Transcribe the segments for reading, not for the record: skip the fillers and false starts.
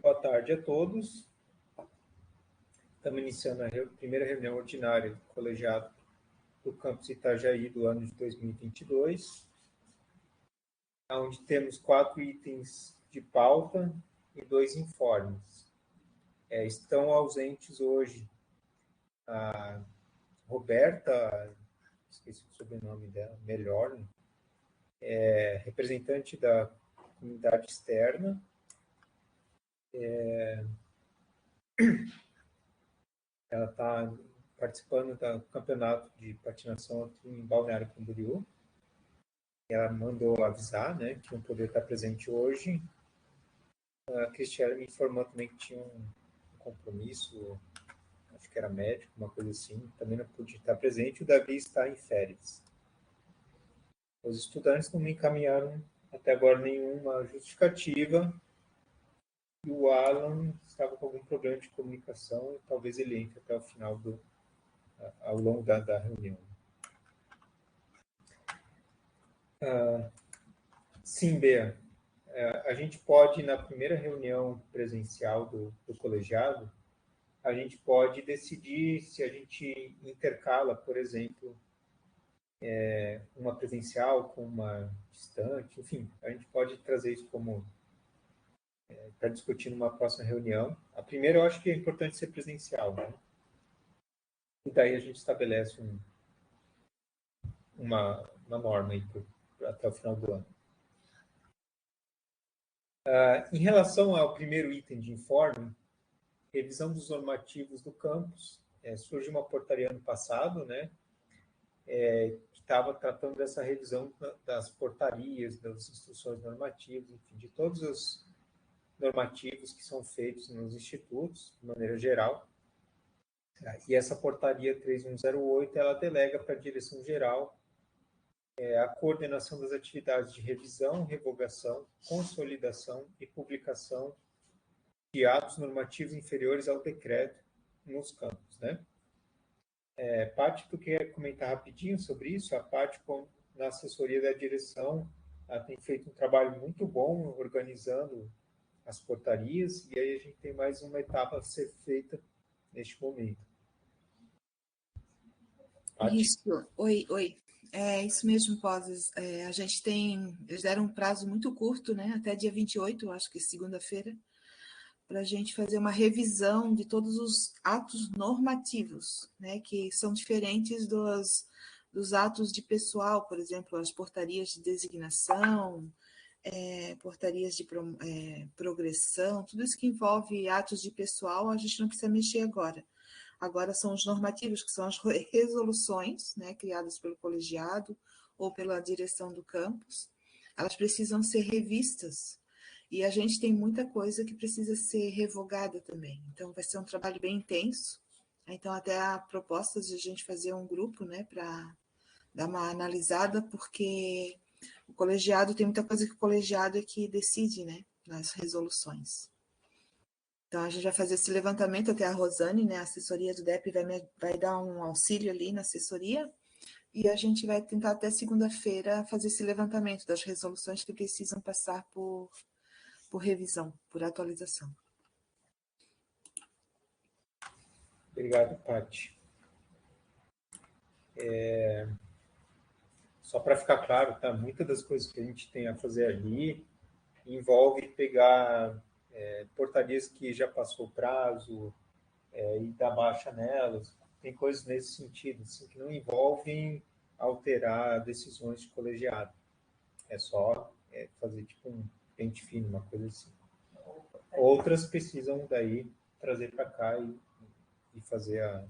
Boa tarde a todos. Estamos iniciando a primeira reunião ordinária do colegiado do campus Itajaí do ano de 2022, onde temos 4 itens de pauta e 2 informes. Estão ausentes hoje a Roberta, esqueci o sobrenome dela, Melhor, representante da comunidade externa. Ela está participando do campeonato de patinação aqui em Balneário Camboriú. Ela mandou avisar, né, que não poderia estar presente hoje. A Cristiane me informou também que tinha um compromisso, acho que era médico, uma coisa assim, também não podia estar presente. O Davi está em férias. Os estudantes não me encaminharam até agora nenhuma justificativa. E o Alan estava com algum problema de comunicação, e talvez ele entre até o final ao longo da reunião. Sim, Bea. A gente pode, na primeira reunião presencial do colegiado, a gente pode decidir se a gente intercala, por exemplo, uma presencial com uma distante, enfim, a gente pode trazer isso como para discutir numa próxima reunião. A primeira eu acho que é importante ser presencial, né? E daí a gente estabelece uma norma aí até o final do ano. Em relação ao primeiro item de informe, revisão dos normativos do campus, surge uma portaria ano passado, né, que estava tratando dessa revisão das portarias, das instruções normativas, enfim, de todos os normativos que são feitos nos institutos, de maneira geral. E essa portaria 3108, ela delega para a direção-geral a coordenação das atividades de revisão, revogação, consolidação e publicação de atos normativos inferiores ao decreto nos campos, né? Paty, tu quer comentar rapidinho sobre isso? A Paty, na assessoria da direção, ela tem feito um trabalho muito bom organizando as portarias, e aí a gente tem mais uma etapa a ser feita neste momento. Paty? Isso, oi. É isso mesmo, Poses. A gente eles deram um prazo muito curto, né? Até dia 28, acho que segunda-feira, para a gente fazer uma revisão de todos os atos normativos, né? Que são diferentes dos atos de pessoal, por exemplo, as portarias de designação, portarias de progressão, tudo isso que envolve atos de pessoal, a gente não precisa mexer agora. Agora são os normativos, que são as resoluções, né, criadas pelo colegiado ou pela direção do campus. Elas precisam ser revistas e a gente tem muita coisa que precisa ser revogada também. Então, vai ser um trabalho bem intenso. Então, até há propostas de a gente fazer um grupo, né, para dar uma analisada, porque o colegiado, tem muita coisa que o colegiado é que decide, né, nas resoluções. Então, a gente vai fazer esse levantamento, até a Rosane, né, a assessoria do DEP vai dar um auxílio ali na assessoria, e a gente vai tentar até segunda-feira fazer esse levantamento das resoluções que precisam passar por revisão, por atualização. Obrigado, Paty. Só para ficar claro, tá? Muitas das coisas que a gente tem a fazer ali envolve pegar portarias que já passou o prazo e dar baixa nelas. Tem coisas nesse sentido, assim, que não envolvem alterar decisões de colegiado. É só fazer tipo um pente fino, uma coisa assim. Outras precisam daí trazer para cá e fazer a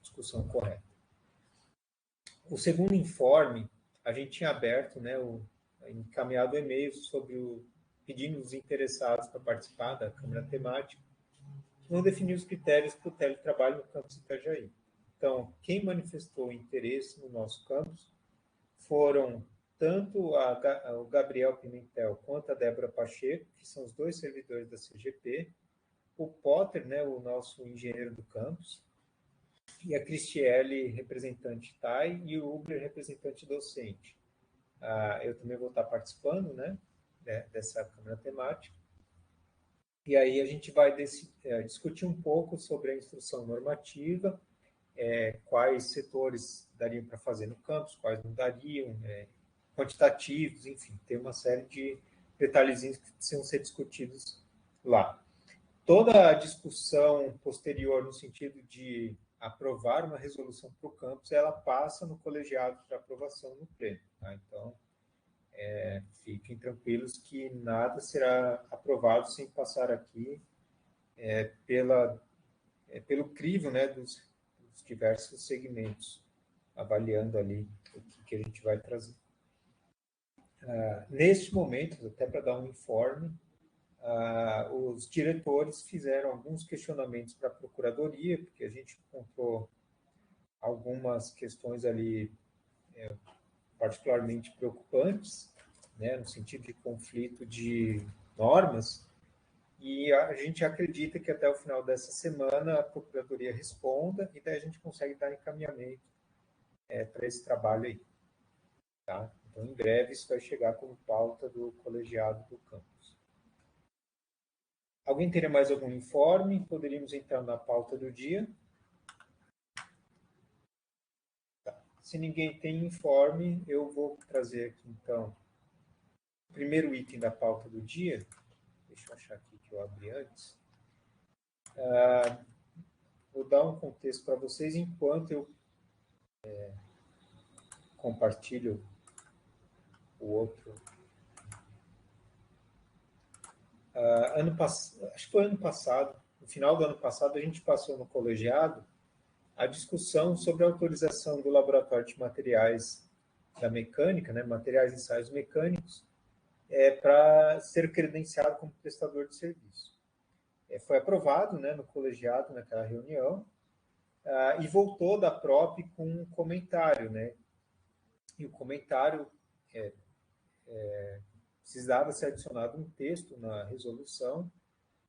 discussão correta. O segundo informe, a gente tinha aberto, né, encaminhado e-mails sobre pedindo os interessados para participar da Câmara Temática, que não definiu os critérios para o teletrabalho no campus Itajaí. Então, quem manifestou interesse no nosso campus foram tanto o Gabriel Pimentel quanto a Débora Pacheco, que são os 2 servidores da CGP, o Potter, né, o nosso engenheiro do campus, e a Cristiele, representante TAI, e o Uber, representante docente. Eu também vou estar participando, né, dessa Câmara Temática. E aí a gente vai discutir um pouco sobre a instrução normativa, quais setores dariam para fazer no campus, quais não dariam, quantitativos, enfim, tem uma série de detalhezinhos que precisam ser discutidos lá. Toda a discussão posterior no sentido de aprovar uma resolução para o campus, ela passa no colegiado para aprovação no pleno. Tá? Então, fiquem tranquilos que nada será aprovado sem passar aqui pelo crivo, né, dos diversos segmentos, avaliando ali o que a gente vai trazer. Neste momento, até para dar um informe, os diretores fizeram alguns questionamentos para a procuradoria, porque a gente encontrou algumas questões ali particularmente preocupantes, né, no sentido de conflito de normas, e a gente acredita que até o final dessa semana a procuradoria responda e daí a gente consegue dar encaminhamento para esse trabalho aí. Tá? Então, em breve, isso vai chegar como pauta do colegiado do campus. Alguém teria mais algum informe? Poderíamos entrar na pauta do dia. Tá. Se ninguém tem informe, eu vou trazer aqui, então, o primeiro item da pauta do dia. Deixa eu achar aqui que eu abri antes. Vou dar um contexto para vocês enquanto eu compartilho o outro. Acho que foi ano passado, no final do ano passado, a gente passou no colegiado a discussão sobre a autorização do laboratório de materiais da mecânica, né, materiais e ensaios mecânicos, para ser credenciado como prestador de serviço. Foi aprovado, né, no colegiado naquela reunião, e voltou da PROP com um comentário, né? E o comentário precisava ser adicionado um texto na resolução,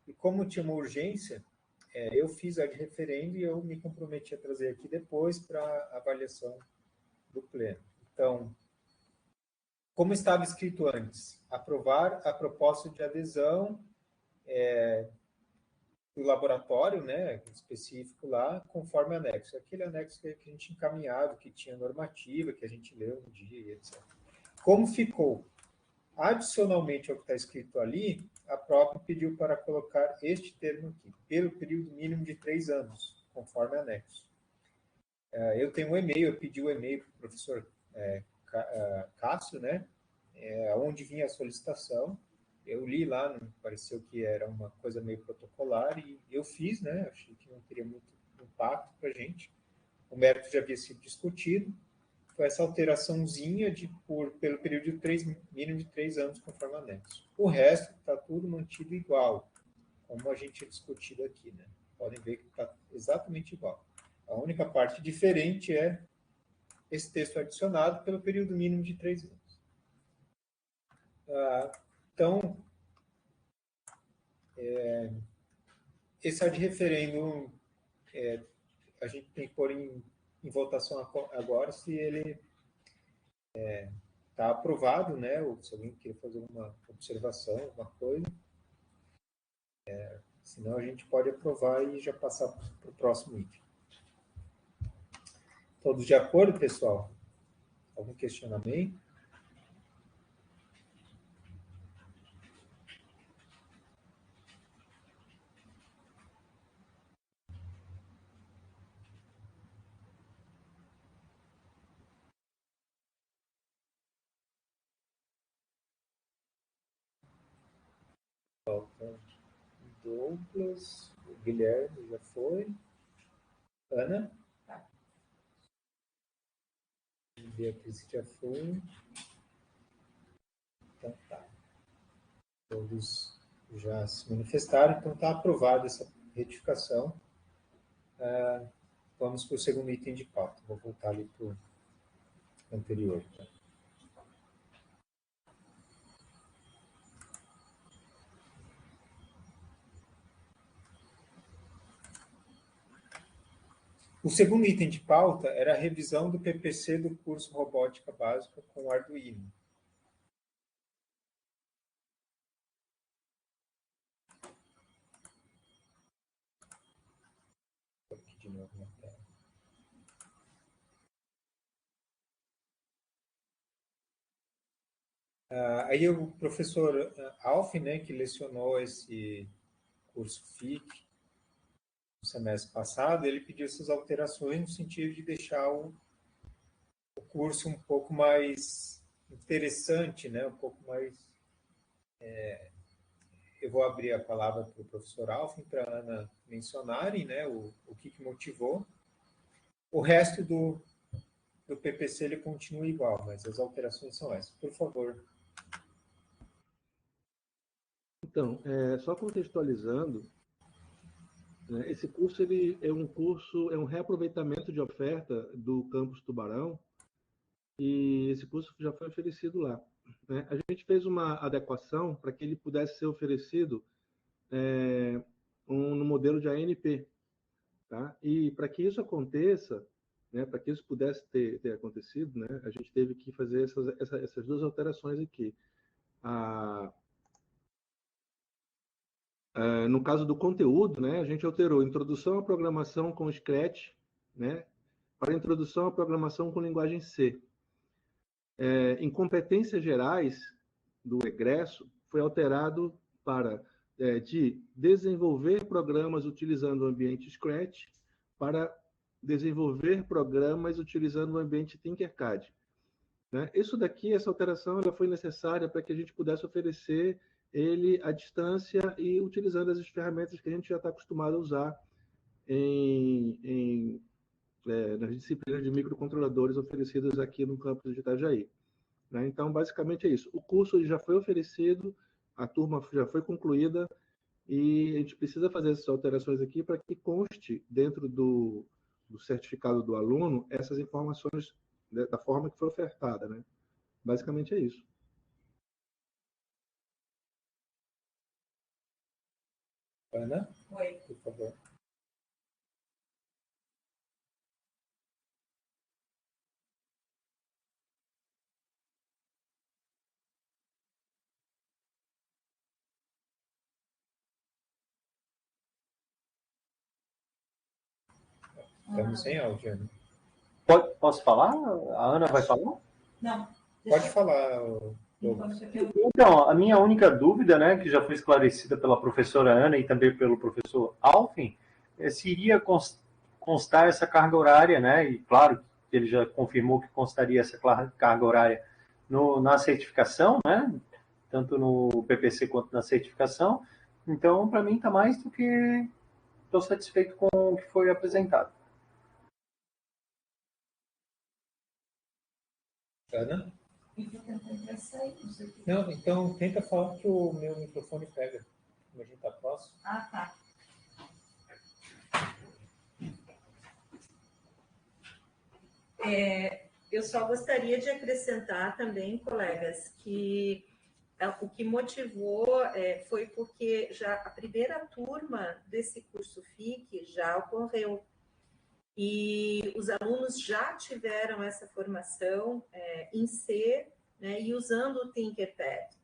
e como tinha uma urgência, eu fiz a de referendo e eu me comprometi a trazer aqui depois para avaliação do pleno. Então, como estava escrito antes, aprovar a proposta de adesão do laboratório, né, específico lá, conforme anexo. Aquele anexo que a gente encaminhado, que tinha normativa, que a gente leu no dia, etc. Como ficou? Adicionalmente ao que está escrito ali, a própria pediu para colocar este termo aqui, pelo período mínimo de 3 anos, conforme anexo. Eu tenho um e-mail, eu pedi o e-mail para o professor Cássio, né, onde vinha a solicitação. Eu li lá, não pareceu que era uma coisa meio protocolar, e eu fiz, né, achei que não teria muito impacto para a gente. O mérito já havia sido discutido, foi essa alteraçãozinha pelo período de mínimo de 3 anos, conforme anexo. O resto está tudo mantido igual, como a gente tinha discutido aqui, né? Podem ver que está exatamente igual. A única parte diferente é esse texto adicionado pelo período mínimo de 3 anos. Então, esse ad referendo, a gente tem que pôr em votação agora se ele está aprovado, né? Ou se alguém quer fazer uma observação, alguma coisa. Senão a gente pode aprovar e já passar para o próximo item. Todos de acordo, pessoal? Algum questionamento? Falta Douglas, o Guilherme já foi. Ana? Beatriz já foi. Então tá. Todos já se manifestaram, então está aprovada essa retificação. Vamos para o segundo item de pauta. Vou voltar ali para o anterior. Tá? O segundo item de pauta era a revisão do PPC do curso Robótica Básica com Arduino. de novo na tela. Aí o professor Alf, né, que lecionou esse curso FIC no semestre passado, ele pediu essas alterações no sentido de deixar o curso um pouco mais interessante, né, um pouco mais... Eu vou abrir a palavra para o professor Alf, para a Ana mencionarem, né, o que motivou. O resto do PPC ele continua igual, mas as alterações são essas. Por favor. Então, só contextualizando, né, esse curso ele é um reaproveitamento de oferta do campus Tubarão, e esse curso já foi oferecido lá, né? A gente fez uma adequação para que ele pudesse ser oferecido no modelo de ANP, tá? E para que isso aconteça, né, para que isso pudesse ter acontecido, né, a gente teve que fazer essas duas alterações aqui. No caso do conteúdo, né, a gente alterou introdução à programação com Scratch, né, para introdução à programação com linguagem C. Em competências gerais do egresso, foi alterado para de desenvolver programas utilizando o ambiente Scratch para desenvolver programas utilizando o ambiente Tinkercad. Né? Isso daqui, essa alteração, ela foi necessária para que a gente pudesse oferecer ele à distância e utilizando as ferramentas que a gente já está acostumado a usar nas disciplinas de microcontroladores oferecidas aqui no campus de Itajaí. Né? Então, basicamente é isso. O curso já foi oferecido, a turma já foi concluída, e a gente precisa fazer essas alterações aqui para que conste dentro do certificado do aluno essas informações da forma que foi ofertada, né? Basicamente é isso. Ana? Oi. Por favor. Estamos sem áudio, Ana. Posso falar? A Ana vai falar? Não. Pode falar, Douglas. Então, a minha única dúvida, né, que já foi esclarecida pela professora Ana e também pelo professor Alfin, se iria constar essa carga horária, né, e claro que ele já confirmou que constaria essa carga horária na certificação, né, tanto no PPC quanto na certificação. Então, para mim, está mais do que estou satisfeito com o que foi apresentado. Ana? Não, então tenta falar que o meu microfone pega. Como a gente está próximo. Ah, tá. Eu só gostaria de acrescentar também, colegas, que o que motivou foi porque já a primeira turma desse curso FIC já ocorreu. E os alunos já tiveram essa formação em C, né, e usando o Tinkerpad.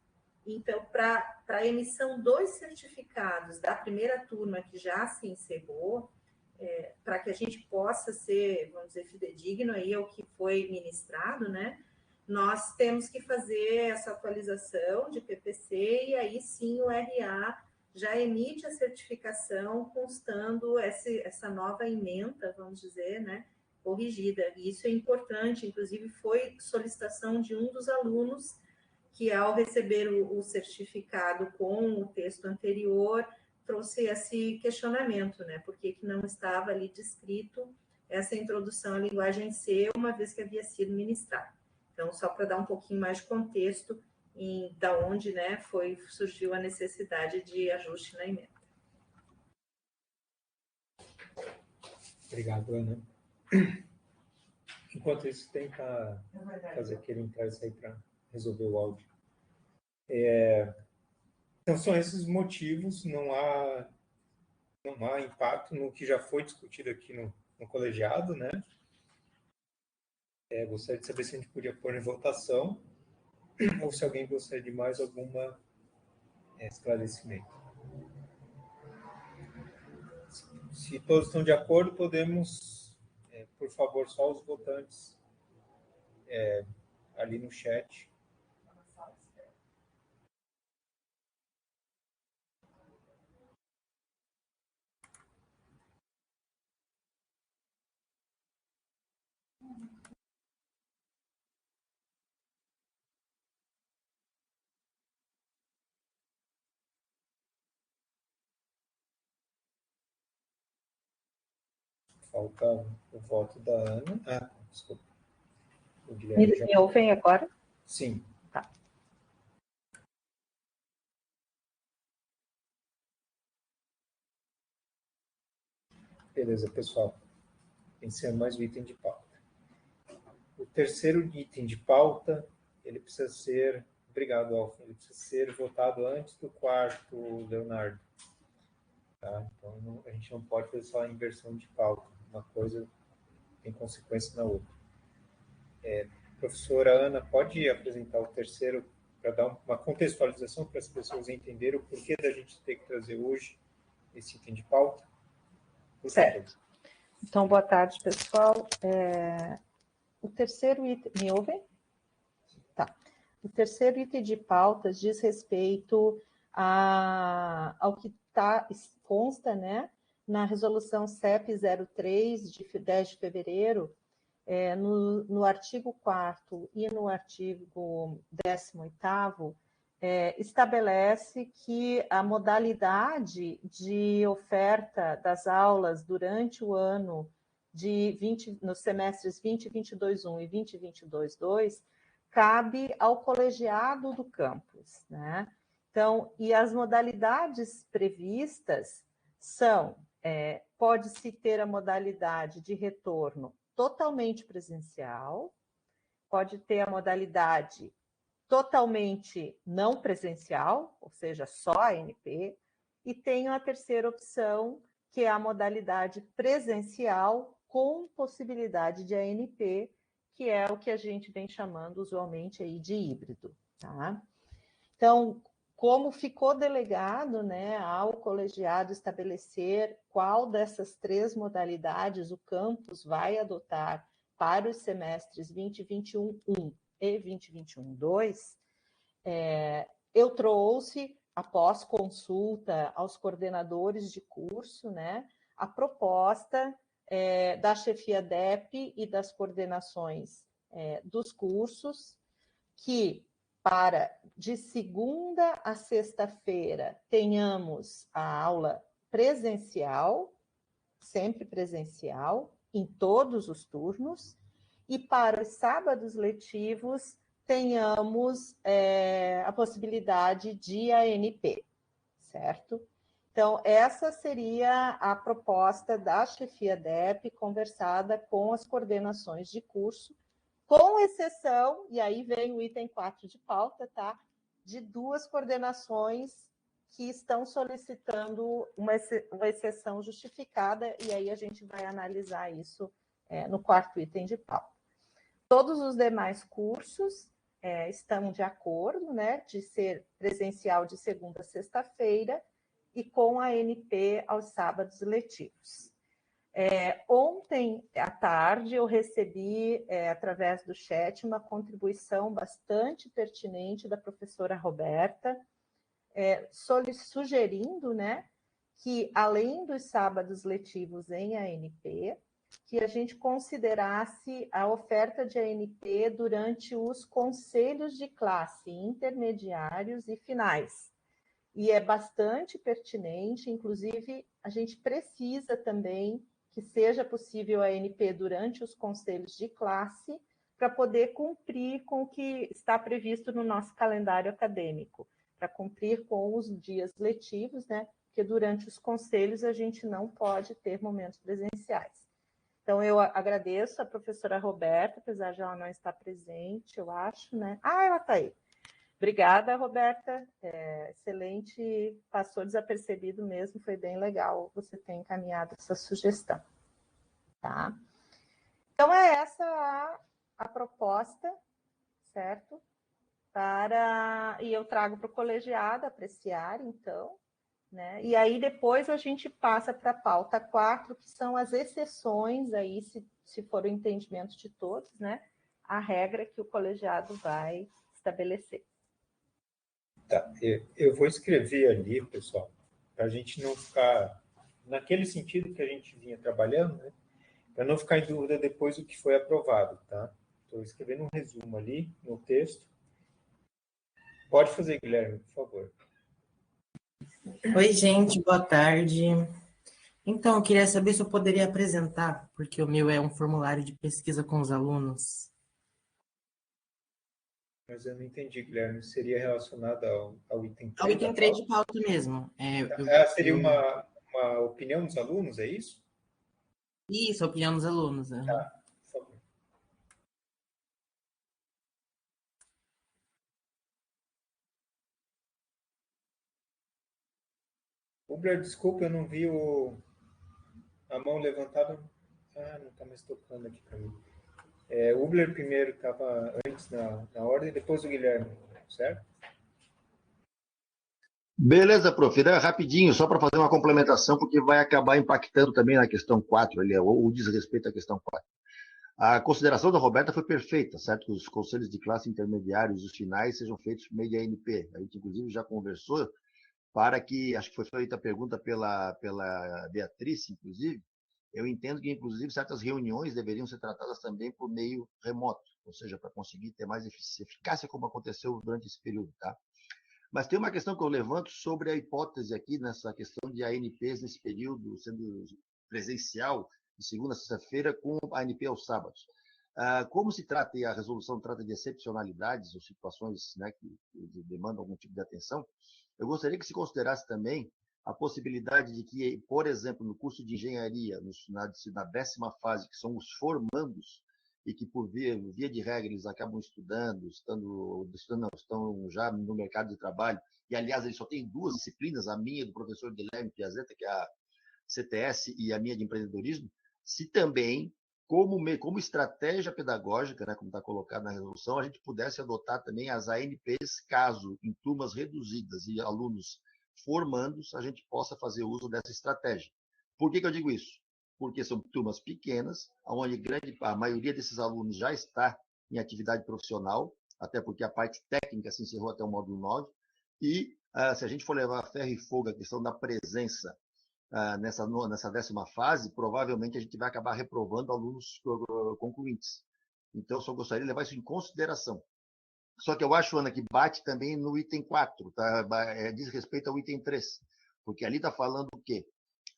Então, para a emissão dos certificados da primeira turma que já se encerrou, para que a gente possa ser, vamos dizer, fidedigno aí ao que foi ministrado, né, nós temos que fazer essa atualização de PPC e aí sim o RA já emite a certificação constando essa nova ementa, vamos dizer, né, corrigida. E isso é importante, inclusive foi solicitação de um dos alunos que, ao receber o certificado com o texto anterior, trouxe esse questionamento, né, por que não estava ali descrito essa introdução à linguagem C, uma vez que havia sido ministrado. Então, só para dar um pouquinho mais de contexto, da onde, né, surgiu a necessidade de ajuste na emenda. Obrigado, Ana. Enquanto isso, tenta fazer aquele entrar e sair para resolver o áudio. Então, são esses motivos, não há impacto no que já foi discutido aqui no colegiado, né? Gostaria de saber se a gente podia pôr em votação ou se alguém gostaria de mais algum esclarecimento. Se todos estão de acordo, podemos, por favor, só os votantes ali no chat. Falta o voto da Ana. Ah, desculpa. O Guilherme já... Me ouvem agora? Sim. Tá. Beleza, pessoal. Pensando mais um item de pauta. O terceiro item de pauta, ele precisa ser... Obrigado, Alfa. Ele precisa ser votado antes do quarto, Leonardo. Tá? Então, a gente não pode fazer só a inversão de pauta. Uma coisa tem consequência na outra. Professora Ana, pode apresentar o terceiro para dar uma contextualização para as pessoas entenderem o porquê da gente ter que trazer hoje esse item de pauta? Por certo. favor. Então, boa tarde, pessoal. O terceiro item... Me ouvem? Tá. O terceiro item de pautas diz respeito ao que consta, né, na resolução CEP 03, de 10 de fevereiro, no artigo 4º e no artigo 18º, estabelece que a modalidade de oferta das aulas durante o ano nos semestres 2022-1 e 2022-2 cabe ao colegiado do campus, né? Então, e as modalidades previstas são, pode-se ter a modalidade de retorno totalmente presencial, pode ter a modalidade totalmente não presencial, ou seja, só ANP, e tem a terceira opção, que é a modalidade presencial com possibilidade de ANP, que é o que a gente vem chamando usualmente aí de híbrido, tá? Então, como ficou delegado, né, ao colegiado estabelecer qual dessas três modalidades o campus vai adotar para os semestres 2021-1 e 2021-2, eu trouxe, após consulta aos coordenadores de curso, né, a proposta da chefia DEP e das coordenações dos cursos, que de segunda a sexta-feira tenhamos a aula presencial, sempre presencial, em todos os turnos, e para os sábados letivos tenhamos a possibilidade de ANP, certo? Então, essa seria a proposta da chefia DEP, conversada com as coordenações de curso, com exceção, e aí vem o item 4 de pauta, tá? De duas coordenações que estão solicitando uma exceção justificada, e aí a gente vai analisar isso no quarto item de pauta. Todos os demais cursos estão de acordo, né, de ser presencial de segunda a sexta-feira e com a ANP aos sábados letivos. Ontem à tarde eu recebi, através do chat, uma contribuição bastante pertinente da professora Roberta, sugerindo, né, que além dos sábados letivos em ANP, que a gente considerasse a oferta de ANP durante os conselhos de classe intermediários e finais. E é bastante pertinente, inclusive a gente precisa também que seja possível a ANP durante os conselhos de classe para poder cumprir com o que está previsto no nosso calendário acadêmico, para cumprir com os dias letivos, né? Porque durante os conselhos a gente não pode ter momentos presenciais. Então, eu agradeço a professora Roberta, apesar de ela não estar presente, eu acho, né? Ah, ela está aí. Obrigada, Roberta. Excelente, passou desapercebido mesmo, foi bem legal você ter encaminhado essa sugestão. Tá? Então, é essa a proposta, certo? E eu trago para o colegiado apreciar, então, né? E aí depois a gente passa para a pauta 4, que são as exceções, aí se for o entendimento de todos, né? A regra que o colegiado vai estabelecer. Tá, eu vou escrever ali, pessoal, para a gente não ficar naquele sentido que a gente vinha trabalhando, né? Para não ficar em dúvida depois do que foi aprovado, tá? Estou escrevendo um resumo ali no texto. Pode fazer, Guilherme, por favor. Oi, gente, boa tarde. Então, eu queria saber se eu poderia apresentar, porque o meu é um formulário de pesquisa com os alunos. Mas eu não entendi, Guilherme. Seria relacionado ao item 3? Ao item 3 de pauta mesmo. Seria uma opinião dos alunos, é isso? Isso, a opinião dos alunos. Uhum. Tá, por favor. Ubler, desculpa, eu não vi a mão levantada. Não está mais tocando aqui para mim. O Ubler primeiro estava antes na ordem, depois o Guilherme, certo? Beleza, prof. Rapidinho, só para fazer uma complementação, porque vai acabar impactando também na questão 4, ali, o desrespeito à questão 4. A consideração da Roberta foi perfeita, certo? Que os conselhos de classe intermediários, os finais, sejam feitos por meio de ANP. A gente, inclusive, já conversou para que, acho que foi feita a pergunta pela Beatriz, inclusive, eu entendo que, inclusive, certas reuniões deveriam ser tratadas também por meio remoto, ou seja, para conseguir ter mais eficácia, como aconteceu durante esse período, tá? Mas tem uma questão que eu levanto sobre a hipótese aqui, nessa questão de ANPs nesse período, sendo presencial, de segunda a sexta-feira, com a ANP aos sábados. Como se trata, e a resolução trata de excepcionalidades ou situações, né, que demandam algum tipo de atenção, eu gostaria que se considerasse também a possibilidade de que, por exemplo, no curso de engenharia, na 10ª fase, que são os formandos, e que, por via de regra, eles acabam estão já no mercado de trabalho, e, aliás, eles só têm 2 disciplinas, a minha do professor Guilherme Piazeta, que é a CTS, e a minha de empreendedorismo, se também, como estratégia pedagógica, né, como está colocado na resolução, a gente pudesse adotar também as ANPs, caso em turmas reduzidas e alunos formandos, a gente possa fazer uso dessa estratégia. Por que eu digo isso? Porque são turmas pequenas, onde a maioria desses alunos já está em atividade profissional, até porque a parte técnica se encerrou até o módulo 9, e se a gente for levar a ferro e fogo a questão da presença nessa 10ª fase, provavelmente a gente vai acabar reprovando alunos concluintes. Então, eu só gostaria de levar isso em consideração. Só que eu acho, Ana, que bate também no item 4, tá? Diz respeito ao item 3, porque ali está falando o quê?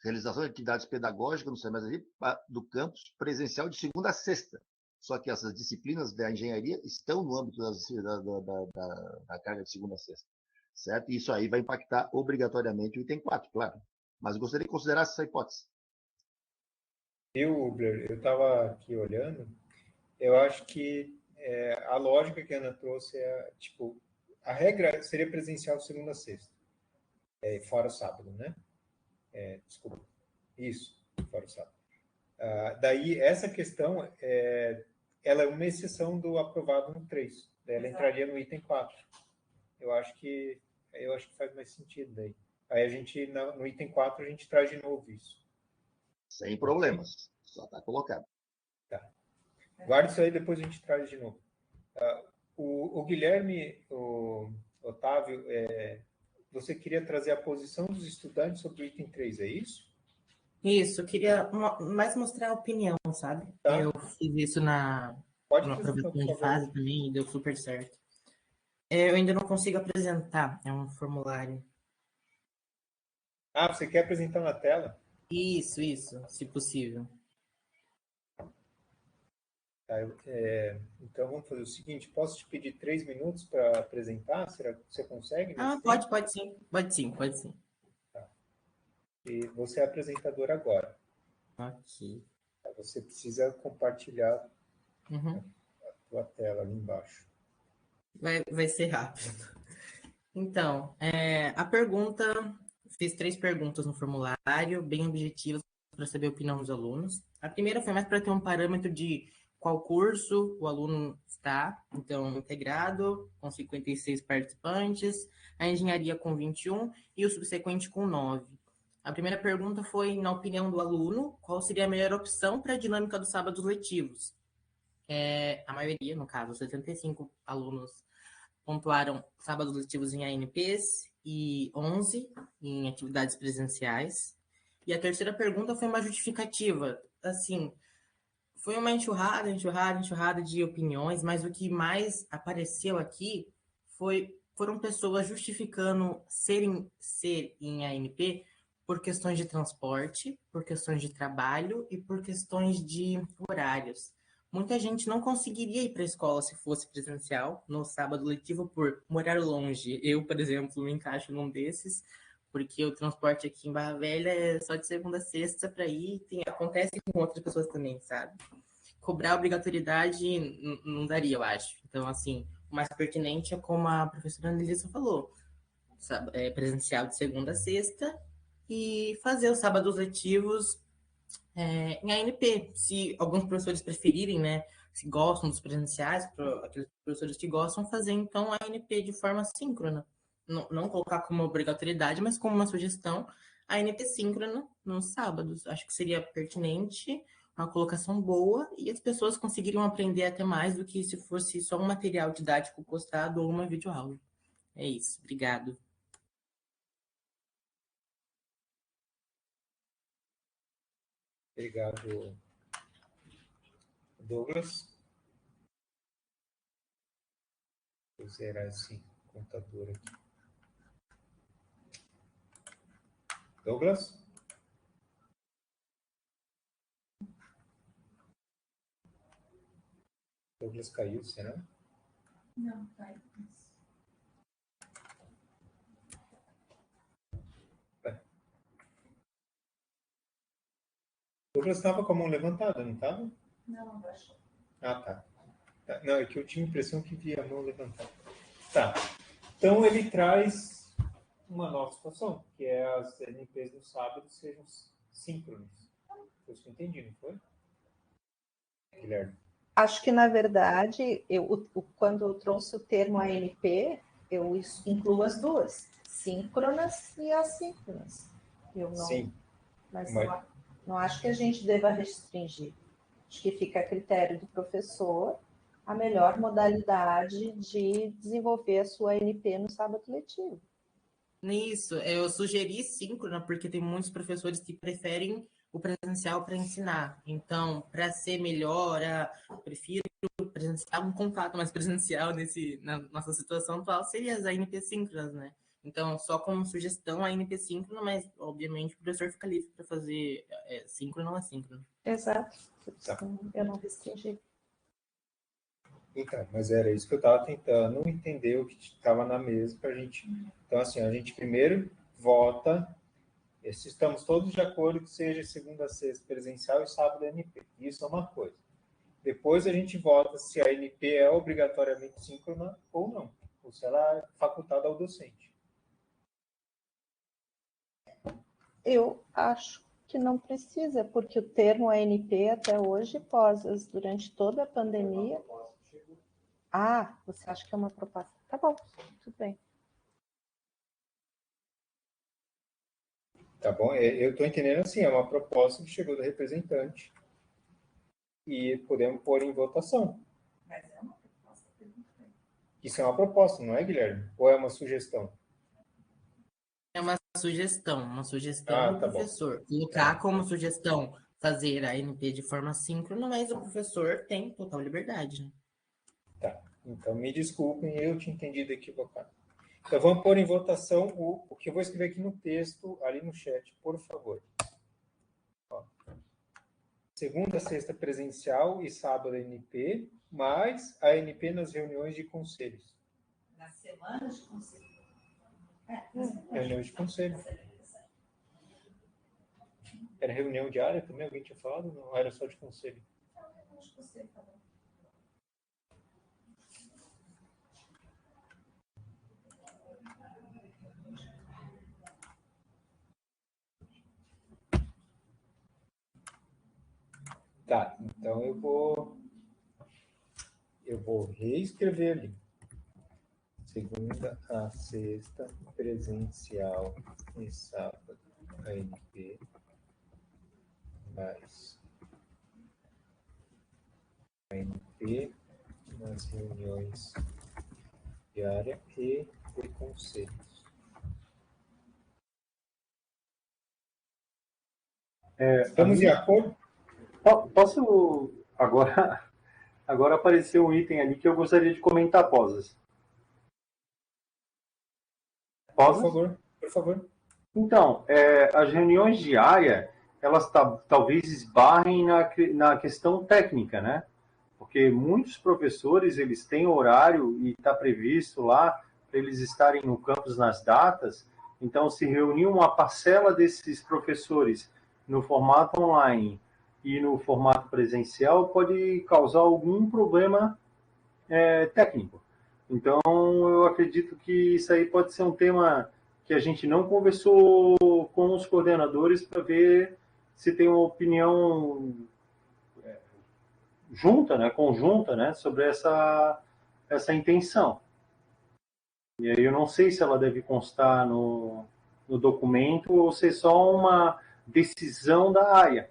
Realização de atividades pedagógicas no semestre do campus, presencial de segunda a sexta. Só que essas disciplinas da engenharia estão no âmbito da carga de segunda a sexta, certo? E isso aí vai impactar obrigatoriamente o item 4, claro. Mas eu gostaria de considerar essa hipótese. Ubler, eu estava aqui olhando, eu acho que a lógica que a Ana trouxe é, tipo, a regra seria presencial de segunda a sexta, fora o sábado, né? Desculpa. Isso, fora o sábado. Daí, essa questão, ela é uma exceção do aprovado no 3. Ela entraria no item 4. Eu acho que faz mais sentido daí. Aí a gente, no item 4, a gente traz de novo isso. Sem problemas. Só está colocado. Tá. Guarda isso aí, depois a gente traz de novo. O Guilherme, o Otávio, você queria trazer a posição dos estudantes sobre o item 3, é isso? Isso, eu queria mais mostrar a opinião, sabe? Tá. Eu fiz isso na aprovação de fase também e deu super certo. Eu ainda não consigo apresentar, é um formulário. Você quer apresentar na tela? Isso, se possível. Então, vamos fazer o seguinte, posso te pedir 3 minutos para apresentar? Será que você consegue? Pode sim. Tá. E você é apresentador agora. Ok. Você precisa compartilhar a tua tela ali embaixo. Vai ser rápido. Então, a pergunta, fiz 3 perguntas no formulário, bem objetivas para saber a opinião dos alunos. A primeira foi mais para ter um parâmetro de qual curso o aluno está, então, integrado, com 56 participantes, a engenharia com 21 e o subsequente com 9. A primeira pergunta foi, na opinião do aluno, qual seria a melhor opção para a dinâmica dos sábados letivos? A maioria, no caso, 75 alunos pontuaram sábados letivos em ANPs e 11 em atividades presenciais. E a terceira pergunta foi uma justificativa. Assim, foi uma enxurrada de opiniões, mas o que mais apareceu aqui foram pessoas justificando ser em ANP por questões de transporte, por questões de trabalho e por questões de horários. Muita gente não conseguiria ir para a escola se fosse presencial no sábado letivo por morar longe. Eu, por exemplo, me encaixo num desses, porque o transporte aqui em Barra Velha é só de segunda a sexta para ir, acontece com outras pessoas também, sabe? Cobrar obrigatoriedade não daria, eu acho. Então, assim, o mais pertinente é como a professora Anelissa falou, sabe? Presencial de segunda a sexta e fazer os sábados letivos em ANP. Se alguns professores preferirem, né, se gostam dos presenciais, aqueles professores que gostam, fazer então a ANP de forma síncrona. Não colocar como obrigatoriedade, mas como uma sugestão, a ANP síncrona nos sábados. Acho que seria pertinente, uma colocação boa, e as pessoas conseguiriam aprender até mais do que se fosse só um material didático postado ou uma videoaula. É isso. Obrigado. Obrigado, Douglas. Vou zerar esse computador aqui. Douglas? Douglas caiu, será? Não, caiu. Douglas estava com a mão levantada, não estava? Não, abaixou. Ah, tá. Não, é que eu tinha a impressão que via a mão levantada. Tá. Então, ele traz uma nova situação, que é as NPs no sábado sejam síncronas. Foi isso que eu entendi, não foi? Guilherme? Acho que, na verdade, quando eu trouxe o termo ANP, eu incluo as duas, síncronas e assíncronas. Eu não, Sim. Mas não acho que a gente deva restringir. Acho que fica a critério do professor a melhor modalidade de desenvolver a sua ANP no sábado letivo. Nisso, eu sugeri síncrona, porque tem muitos professores que preferem o presencial para ensinar. Então, para ser melhor, eu prefiro presencial, um contato mais presencial na nossa situação atual seria as ANP síncronas, né? Então, só como sugestão, a ANP síncrona, mas, obviamente, o professor fica livre para fazer síncrono ou assíncrono. Exato. Tá. Eu não restringi. Então, mas era isso que eu estava tentando entender o que estava na mesa para a gente. Então, assim, a gente primeiro vota, se estamos todos de acordo que seja segunda a sexta presencial e sábado NP. Isso é uma coisa. Depois a gente vota se a NP é obrigatoriamente síncrona ou não, ou se ela é facultada ao docente. Eu acho que não precisa, porque o termo ANP até hoje, durante toda a pandemia. Ah, você acha que é uma proposta? Tá bom, tudo bem. Tá bom? Eu estou entendendo assim, é uma proposta que chegou do representante e podemos pôr em votação. Mas é uma proposta. Isso é uma proposta, não é, Guilherme? Ou é uma sugestão? É uma sugestão do Tá professor. Bom. Colocar como sugestão fazer a ANP de forma síncrona, mas o professor tem total liberdade, né? Tá. Então, me desculpem, eu tinha entendido equivocado. Então, vamos pôr em votação o que eu vou escrever aqui no texto, ali no chat, por favor. Ó. Segunda, sexta presencial e sábado NP, mais a NP nas reuniões de conselhos. Na semana de conselho. Reuniões de conselho. Era reunião diária também? Alguém tinha falado? Não, era só de conselho. De conselho, tá bom. Tá, então eu vou eu vou reescrever ali. Segunda a sexta, presencial e sábado, ANP, mais ANP nas reuniões diárias e de conselhos. Estamos de acordo? Posso agora apareceu um item ali que eu gostaria de comentar após. Por favor, por favor. Então, as reuniões diárias, elas talvez esbarrem na questão técnica, né? Porque muitos professores, eles têm horário e está previsto lá para eles estarem no campus nas datas. Então, se reunir uma parcela desses professores no formato online e no formato presencial pode causar algum problema técnico. Então, eu acredito que isso aí pode ser um tema que a gente não conversou com os coordenadores para ver se tem uma opinião conjunta, né, sobre essa intenção. E aí eu não sei se ela deve constar no documento ou ser só uma decisão da área.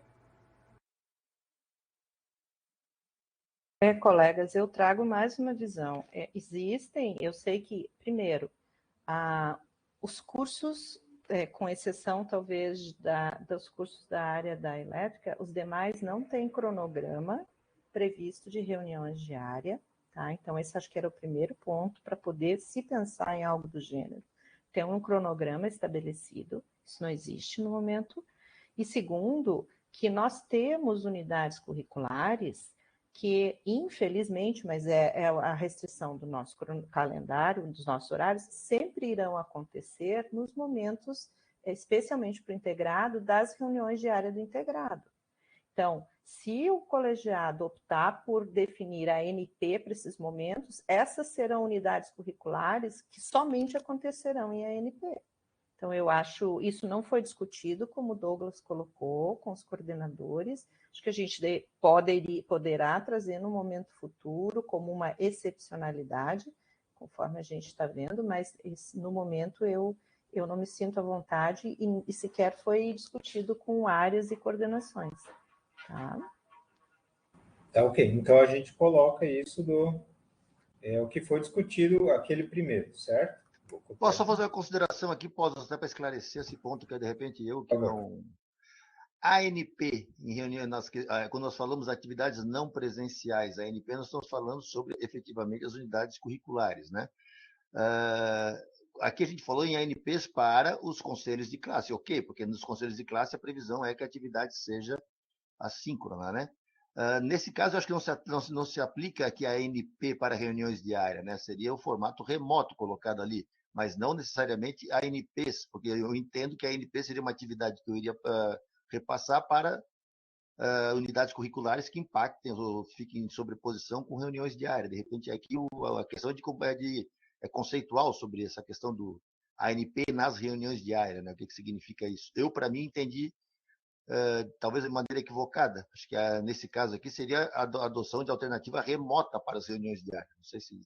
Colegas, eu trago mais uma visão. Existem, eu sei que, primeiro, os cursos, com exceção talvez dos cursos da área da elétrica, os demais não têm cronograma previsto de reuniões diárias, tá? Então, esse acho que era o primeiro ponto para poder se pensar em algo do gênero. Tem um cronograma estabelecido, isso não existe no momento. E segundo, que nós temos unidades curriculares que, infelizmente, mas é a restrição do nosso calendário, dos nossos horários, sempre irão acontecer nos momentos, especialmente para o integrado, das reuniões diárias do integrado. Então, se o colegiado optar por definir a ANP para esses momentos, essas serão unidades curriculares que somente acontecerão em ANP. Então, eu acho, isso não foi discutido, como o Douglas colocou, com os coordenadores. Acho que a gente poderá trazer no momento futuro como uma excepcionalidade, conforme a gente está vendo, mas no momento eu não me sinto à vontade e sequer foi discutido com áreas e coordenações. Tá? Tá, ok. Então, a gente coloca isso o que foi discutido aquele primeiro, certo? Posso só fazer uma consideração aqui, posso até para esclarecer esse ponto, que é de repente eu que não... A ANP, em reunião, quando nós falamos de atividades não presenciais, a ANP nós estamos falando sobre efetivamente as unidades curriculares, né? Aqui a gente falou em ANPs para os conselhos de classe, ok? Porque nos conselhos de classe a previsão é que a atividade seja assíncrona, né? Nesse caso, eu acho que não se aplica aqui a ANP para reuniões diárias, né? Seria o formato remoto colocado ali, mas não necessariamente ANPs, porque eu entendo que a ANP seria uma atividade que eu iria repassar para unidades curriculares que impactem ou fiquem em sobreposição com reuniões diárias. De repente, aqui a questão é conceitual sobre essa questão do ANP nas reuniões diárias, né? O que significa isso? Eu, para mim, entendi talvez de maneira equivocada. Acho que nesse caso aqui seria a adoção de alternativa remota para as reuniões diárias. Não sei se...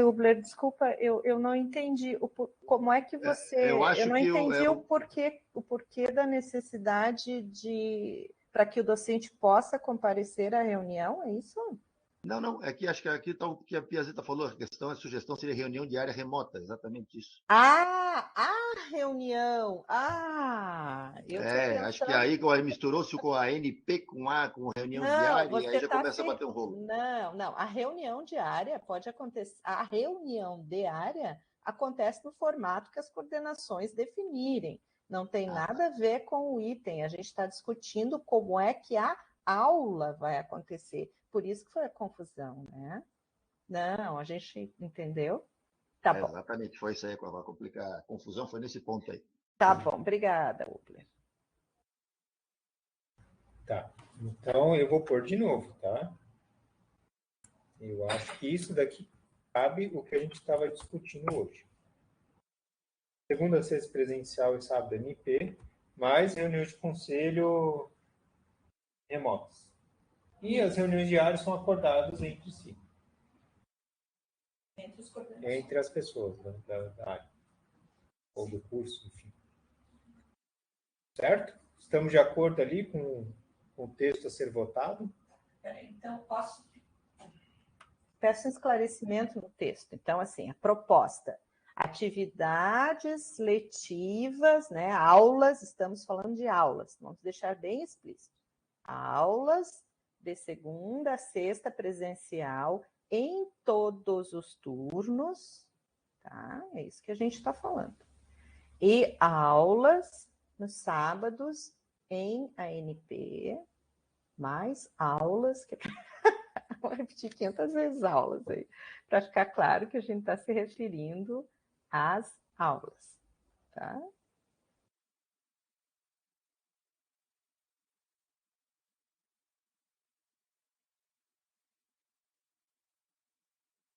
Ubler, desculpa, eu não entendi. Como é que você... Eu não entendi o porquê da necessidade para que o docente possa comparecer à reunião, é isso? Não, acho que aqui está o que a Piazeta falou, a sugestão seria reunião diária remota, exatamente isso. A reunião! Eu tô pensando... Acho que aí misturou-se com a ANP, com reunião diária, e aí já começa a bater um rolo. Não, a reunião diária pode acontecer, a reunião diária acontece no formato que as coordenações definirem, não tem nada a ver com o item, a gente está discutindo como é que a aula vai acontecer, por isso que foi a confusão, né? Não, a gente entendeu? Tá bom. Exatamente, foi isso aí, vai complicar. A confusão foi nesse ponto aí. Tá bom, obrigada, Ubler. Tá, então eu vou pôr de novo, tá? Eu acho que isso daqui cabe o que a gente estava discutindo hoje. Segunda a sexta presencial e sábado MP, mais reuniões de conselho remotas. E as reuniões diárias são acordadas entre si. Entre as pessoas da área. Ou do curso, enfim. Certo? Estamos de acordo ali com o texto a ser votado? Então, peço um esclarecimento no texto. Então, assim, a proposta, atividades letivas, né, aulas, estamos falando de aulas, vamos deixar bem explícito. Aulas de segunda a sexta presencial em todos os turnos, tá? É isso que a gente está falando. E aulas nos sábados em ANP, mais aulas que vou repetir 500 vezes aulas aí, para ficar claro que a gente está se referindo às aulas, tá?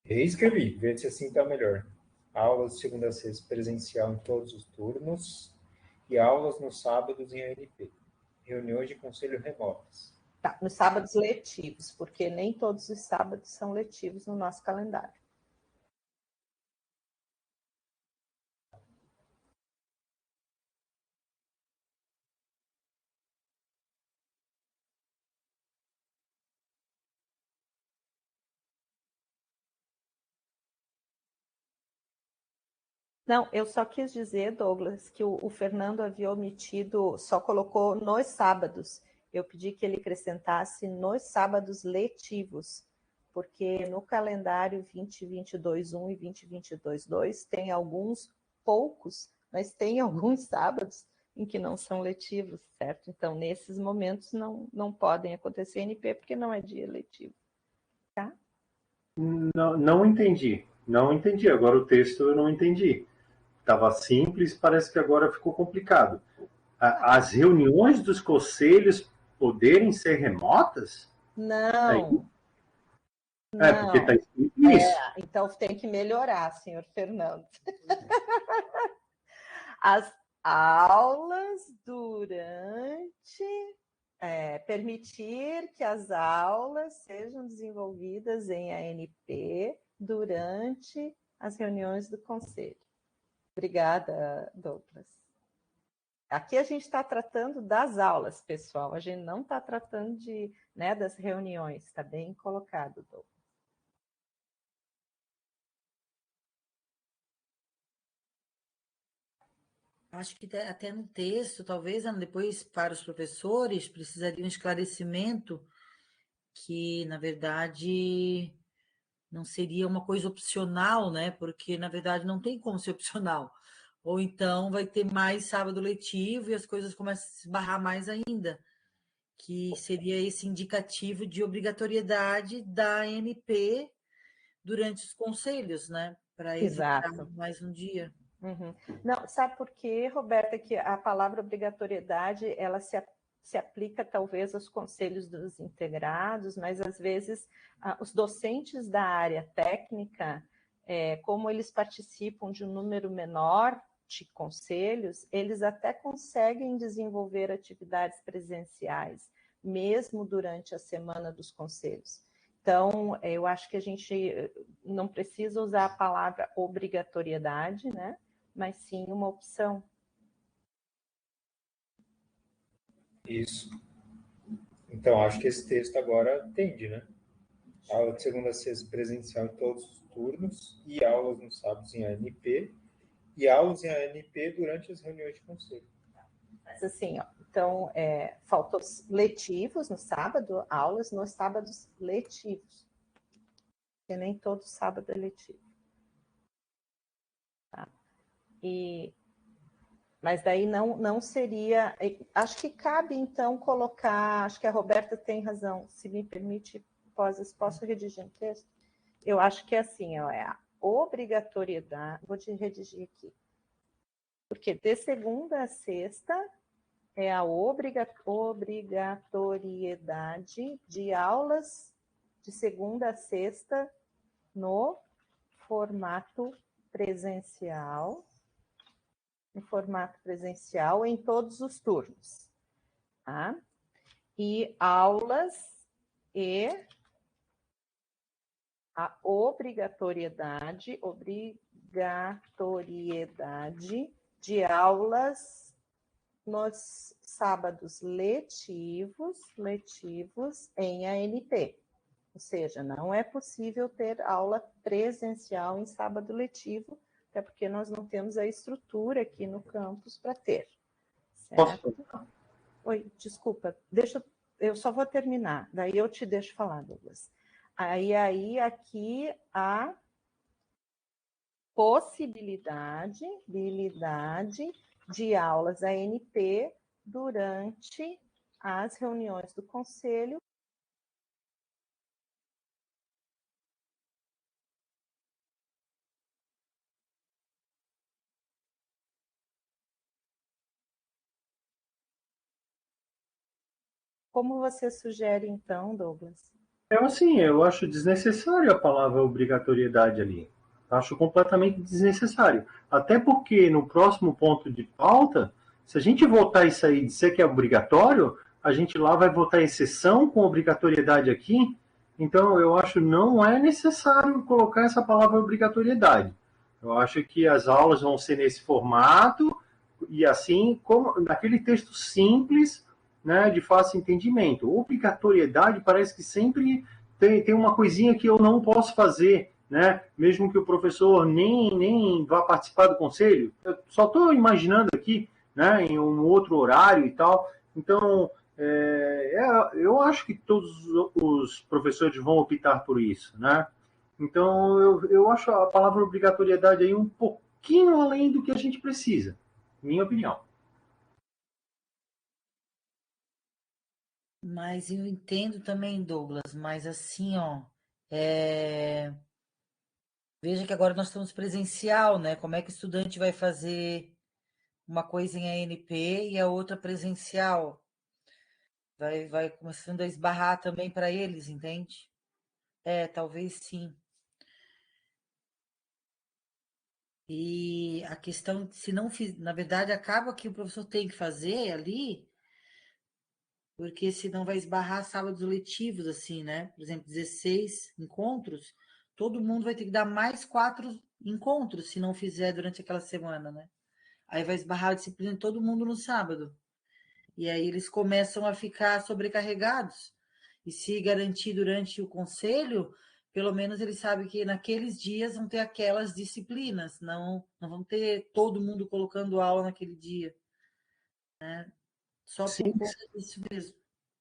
Reescrevi, vê se assim está melhor. Aulas de segunda a sexta presencial em todos os turnos e aulas nos sábados em ANP. Reuniões de conselho remotas. Tá, nos sábados letivos, porque nem todos os sábados são letivos no nosso calendário. Não, eu só quis dizer, Douglas, que o Fernando havia omitido, só colocou nos sábados. Eu pedi que ele acrescentasse nos sábados letivos, porque no calendário 2022-1 e 2022-2 tem alguns poucos, mas tem alguns sábados em que não são letivos, certo? Então, nesses momentos não podem acontecer NP, porque não é dia letivo, tá? Não entendi. Não entendi. Agora o texto eu não entendi. Estava simples, parece que agora ficou complicado. As reuniões dos conselhos poderem ser remotas? Não. Porque está escrito isso. Então tem que melhorar, senhor Fernando. As aulas permitir que as aulas sejam desenvolvidas em ANP durante as reuniões do conselho. Obrigada, Douglas. Aqui a gente está tratando das aulas, pessoal. A gente não está tratando das reuniões. Está bem colocado, Douglas. Acho que até no texto, talvez, depois para os professores, precisaria um esclarecimento que, na verdade, não seria uma coisa opcional, né? Porque, na verdade, não tem como ser opcional. Ou então vai ter mais sábado letivo e as coisas começam a se esbarrar mais ainda, que seria esse indicativo de obrigatoriedade da ANP durante os conselhos, né? Para evitar mais um dia. Uhum. Não, sabe por quê, Roberta, que a palavra obrigatoriedade, ela se aplica talvez aos conselhos dos integrados, mas às vezes os docentes da área técnica, como eles participam de um número menor de conselhos, eles até conseguem desenvolver atividades presenciais, mesmo durante a semana dos conselhos. Então, eu acho que a gente não precisa usar a palavra obrigatoriedade, né? Mas sim uma opção. Isso. Então, acho que esse texto agora atende, né? Aula de segunda a sexta presencial em todos os turnos e aulas nos sábados em ANP e aulas em ANP durante as reuniões de conselho. Mas assim, ó, então, faltou letivos no sábado, aulas nos sábados letivos. Porque nem todo sábado é letivo. Tá? Mas daí não seria... Acho que cabe, então, colocar... Acho que a Roberta tem razão. Se me permite, posso redigir um texto? Eu acho que é assim, ó, é a obrigatoriedade... Vou te redigir aqui. Porque de segunda a sexta é a obrigatoriedade de aulas de segunda a sexta no formato presencial em formato presencial em todos os turnos, tá? E aulas e a obrigatoriedade de aulas nos sábados letivos em ANP. Ou seja, não é possível ter aula presencial em sábado letivo, até porque nós não temos a estrutura aqui no campus para ter. Certo? Oi, desculpa, eu só vou terminar, daí eu te deixo falar, Douglas. Aí aqui a possibilidade de aulas ANP durante as reuniões do conselho. Como você sugere, então, Douglas? Eu acho desnecessário a palavra obrigatoriedade ali. Acho completamente desnecessário. Até porque no próximo ponto de pauta, se a gente votar isso aí e dizer que é obrigatório, a gente lá vai votar exceção com obrigatoriedade aqui. Então, eu acho que não é necessário colocar essa palavra obrigatoriedade. Eu acho que as aulas vão ser nesse formato e assim, como naquele texto simples, né, de fácil entendimento. Obrigatoriedade parece que sempre tem uma coisinha que eu não posso fazer, né? Mesmo que o professor nem vá participar do conselho. Eu só estou imaginando aqui, né, em um outro horário e tal. Então, eu acho que todos os professores vão optar por isso, né? Então, eu acho a palavra obrigatoriedade aí um pouquinho além do que a gente precisa, minha opinião. Mas eu entendo também, Douglas, mas assim, ó, veja que agora nós estamos presencial, né? Como é que o estudante vai fazer uma coisa em ANP e a outra presencial? Vai começando a esbarrar também para eles, entende? Talvez sim. E a questão, se não fiz, na verdade, acaba que o professor tem que fazer ali, porque senão vai esbarrar sábados letivos, assim, né? Por exemplo, 16 encontros, todo mundo vai ter que dar mais 4 encontros se não fizer durante aquela semana, né? Aí vai esbarrar a disciplina de todo mundo no sábado. E aí eles começam a ficar sobrecarregados. E se garantir durante o conselho, pelo menos eles sabem que naqueles dias vão ter aquelas disciplinas, não vão ter todo mundo colocando aula naquele dia. Né? Só Sim, por conta disso mesmo.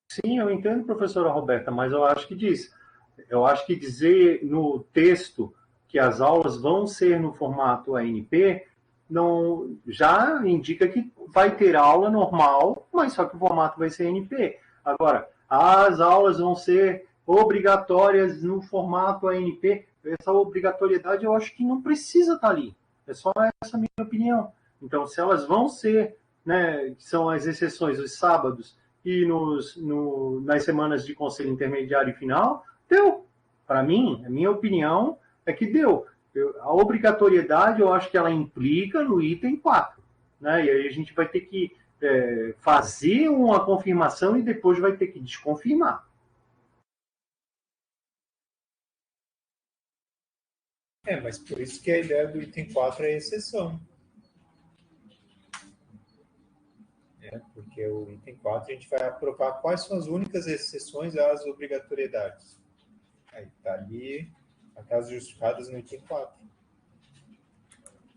sim, eu entendo, professora Roberta, mas eu acho que dizer no texto que as aulas vão ser no formato ANP não já indica que vai ter aula normal, mas só que o formato vai ser ANP. Agora, as aulas vão ser obrigatórias no formato ANP. Essa obrigatoriedade eu acho que não precisa estar ali. É só essa a minha opinião. Então, se elas vão ser, né, que são as exceções, os sábados e nas semanas de conselho intermediário e final, deu. Para mim, a minha opinião é que deu. A obrigatoriedade, eu acho que ela implica no item 4. Né? E aí a gente vai ter que fazer uma confirmação e depois vai ter que desconfirmar. Mas por isso que a ideia do item 4 é exceção. Porque o item 4 a gente vai aprovar quais são as únicas exceções às obrigatoriedades. Aí está ali, aquelas justificadas no item 4.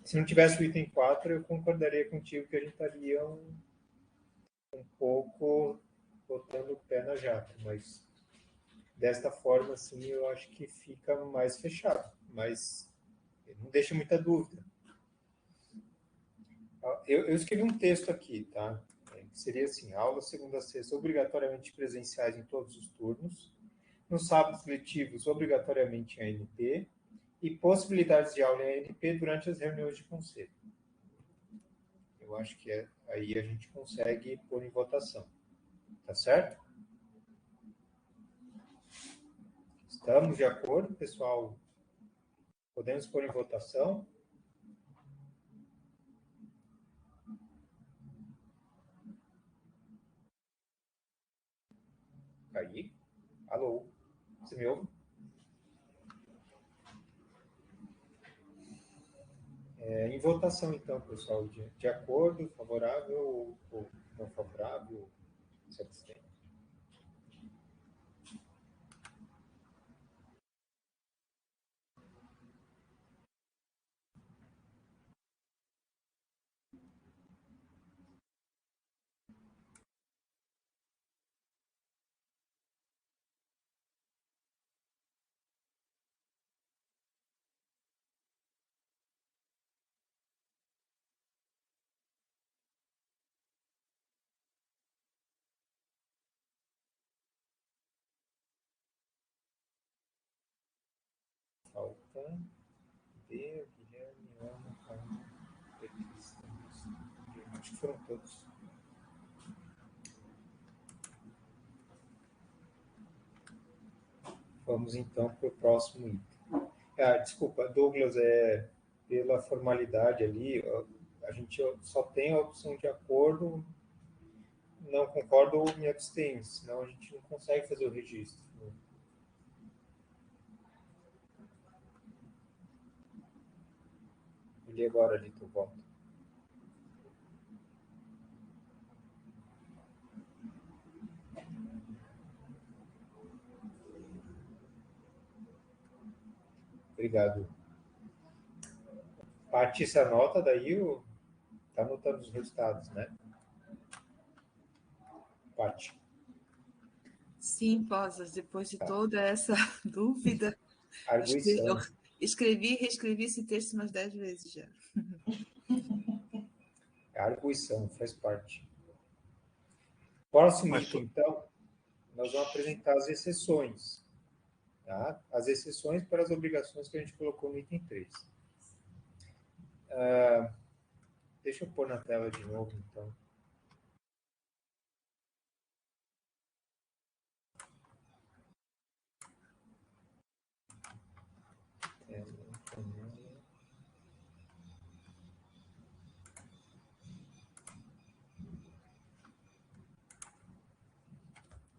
Se não tivesse o item 4, eu concordaria contigo que a gente estaria um pouco botando o pé na jaca, mas desta forma, assim, eu acho que fica mais fechado, mas não deixa muita dúvida. Eu escrevi um texto aqui, tá? Que seria assim: aulas segunda a sexta obrigatoriamente presenciais em todos os turnos, nos sábados letivos obrigatoriamente em ANP e possibilidades de aula em ANP durante as reuniões de conselho. Eu acho que aí a gente consegue pôr em votação. Tá certo? Estamos de acordo, pessoal? Podemos pôr em votação? me ouvem? Em votação, então, pessoal, de acordo, favorável ou não favorável, se abstém. Falta D, Guilherme, Ana, Carmen, Letícia. Acho que foram todos. Vamos então para o próximo item. Desculpa, Douglas, pela formalidade ali, a gente só tem a opção de acordo, não concordo ou me abstenho, senão a gente não consegue fazer o registro. Eu li agora ali teu voto. Obrigado. Paty, você anota daí, está anotando os resultados, né? Paty. Sim, Posas, depois de toda essa dúvida, Arguição. eu escrevi e reescrevi esse texto umas 10 vezes já. Arguição, faz parte. Próximo item, então, nós vamos apresentar as exceções. Tá? As exceções para as obrigações que a gente colocou no item 3. Deixa eu pôr na tela de novo, então.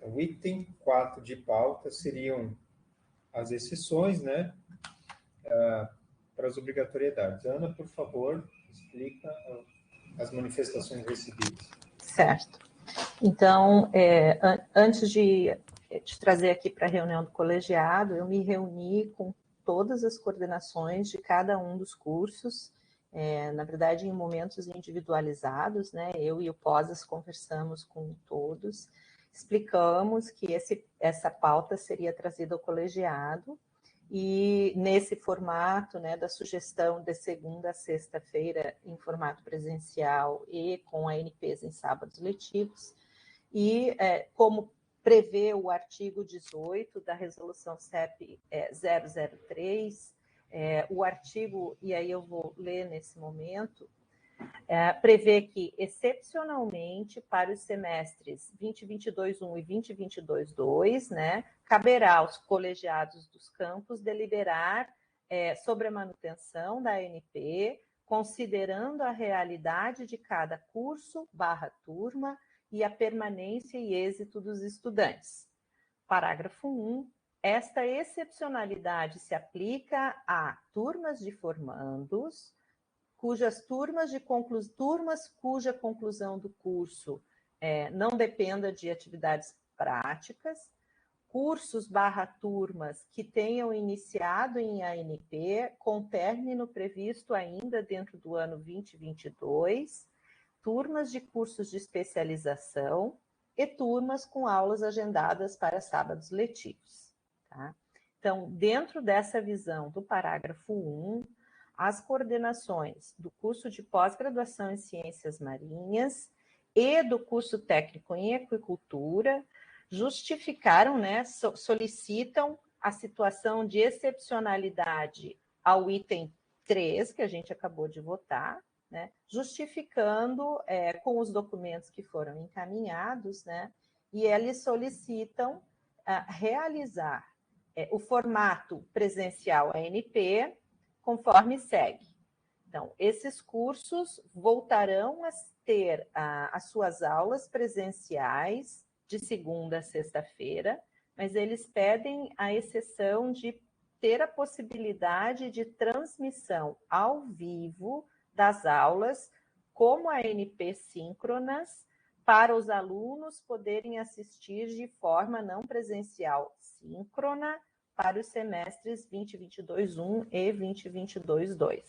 O item 4 de pauta seriam as exceções, né, para as obrigatoriedades. Ana, por favor, explica as manifestações recebidas. Certo. Então, antes de trazer aqui para a reunião do colegiado, eu me reuni com todas as coordenações de cada um dos cursos, na verdade, em momentos individualizados, né? Eu e o Posas conversamos com todos, explicamos que essa pauta seria trazida ao colegiado, e nesse formato, né, da sugestão de segunda a sexta-feira em formato presencial e com ANPs em sábados letivos, e como prevê o artigo 18 da resolução CEP 003, o artigo, e aí eu vou ler nesse momento, prevê que, excepcionalmente, para os semestres 2022-1 e 2022-2, né, caberá aos colegiados dos campos deliberar sobre a manutenção da ANP, considerando a realidade de cada curso/turma e a permanência e êxito dos estudantes. Parágrafo 1. Esta excepcionalidade se aplica a turmas de formandos, cujas turmas cuja conclusão do curso não dependa de atividades práticas, cursos/turmas que tenham iniciado em ANP com término previsto ainda dentro do ano 2022, turmas de cursos de especialização e turmas com aulas agendadas para sábados letivos. Tá? Então, dentro dessa visão do parágrafo 1, as coordenações do curso de pós-graduação em Ciências Marinhas e do curso técnico em Aquicultura justificaram, né, solicitam a situação de excepcionalidade ao item 3, que a gente acabou de votar, né, justificando com os documentos que foram encaminhados, né, e eles solicitam realizar o formato presencial ANP, conforme segue. Então, esses cursos voltarão a ter as suas aulas presenciais de segunda a sexta-feira, mas eles pedem a exceção de ter a possibilidade de transmissão ao vivo das aulas, como a ANP síncronas, para os alunos poderem assistir de forma não presencial síncrona para os semestres 2022-1 e 2022-2,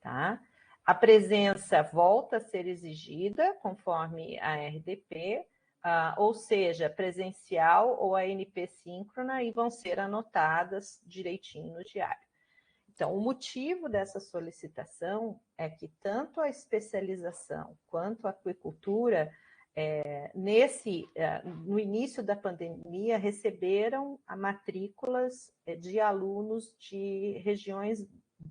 tá? A presença volta a ser exigida conforme a RDP, ou seja, presencial ou ANP síncrona, e vão ser anotadas direitinho no diário. Então, o motivo dessa solicitação é que tanto a especialização quanto a aquicultura, no início da pandemia, receberam matrículas de alunos de regiões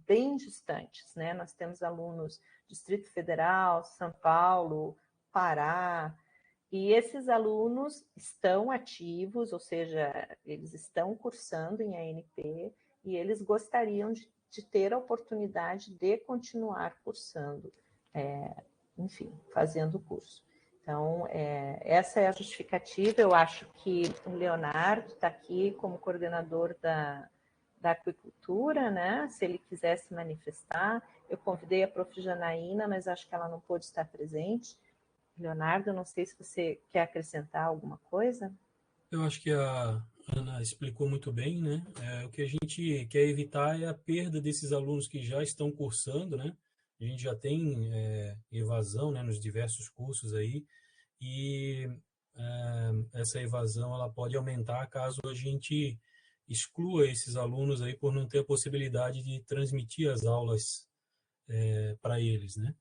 bem distantes, né? Nós temos alunos do Distrito Federal, São Paulo, Pará, e esses alunos estão ativos, ou seja, eles estão cursando em ANP e eles gostariam de ter a oportunidade de continuar cursando, enfim, fazendo o curso. Então, essa é a justificativa. Eu acho que o Leonardo está aqui como coordenador da aquicultura, né? Se ele quiser se manifestar. Eu convidei a prof. Janaína, mas acho que ela não pôde estar presente. Leonardo, não sei se você quer acrescentar alguma coisa. Eu acho que a Ana explicou muito bem, né? O que a gente quer evitar é a perda desses alunos que já estão cursando, né? A gente já tem evasão, né, nos diversos cursos aí, e essa evasão ela pode aumentar caso a gente exclua esses alunos aí por não ter a possibilidade de transmitir as aulas para eles, né?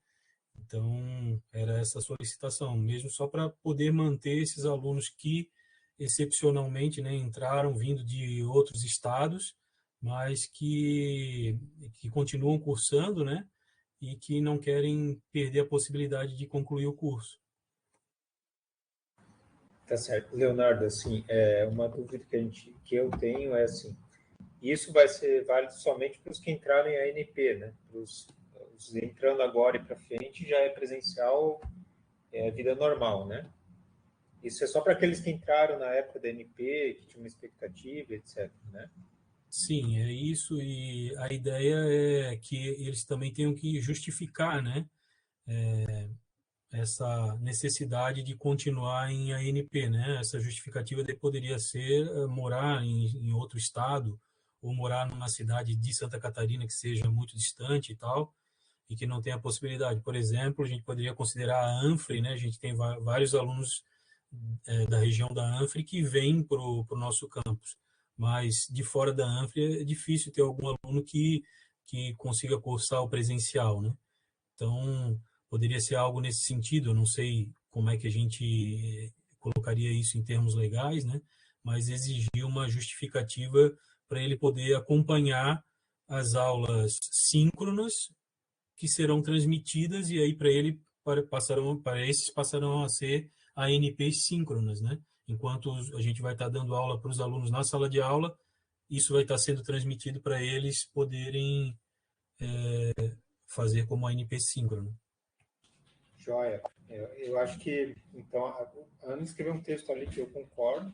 Então, era essa solicitação, mesmo só para poder manter esses alunos que, excepcionalmente, né, entraram vindo de outros estados, mas que continuam cursando, né, e que não querem perder a possibilidade de concluir o curso. Tá certo. Leonardo, assim, uma dúvida que eu tenho é assim, isso vai ser válido somente para os que entraram em ANP, né? Os entrando agora e para frente já é presencial, vida normal, né? Isso é só para aqueles que entraram na época da ANP, que tinham uma expectativa, etc, né? Sim, é isso, e a ideia é que eles também tenham que justificar, né, essa necessidade de continuar em ANP, né? Essa justificativa poderia ser morar em outro estado ou morar numa cidade de Santa Catarina que seja muito distante e tal, e que não tenha possibilidade. Por exemplo, a gente poderia considerar a ANFRE, né? A gente tem vários alunos da região da ANFRE que vêm para o nosso campus, mas de fora da ANFRE é difícil ter algum aluno que consiga cursar o presencial, né? Então, poderia ser algo nesse sentido. Eu não sei como é que a gente colocaria isso em termos legais, né? Mas exigir uma justificativa para ele poder acompanhar as aulas síncronas que serão transmitidas e aí para esses passarão a ser ANPs síncronas, né? Enquanto a gente vai estar dando aula para os alunos na sala de aula, isso vai estar sendo transmitido para eles poderem fazer como ANP síncrono. Joia. Eu acho que, então, a Ana escreveu um texto ali que eu concordo.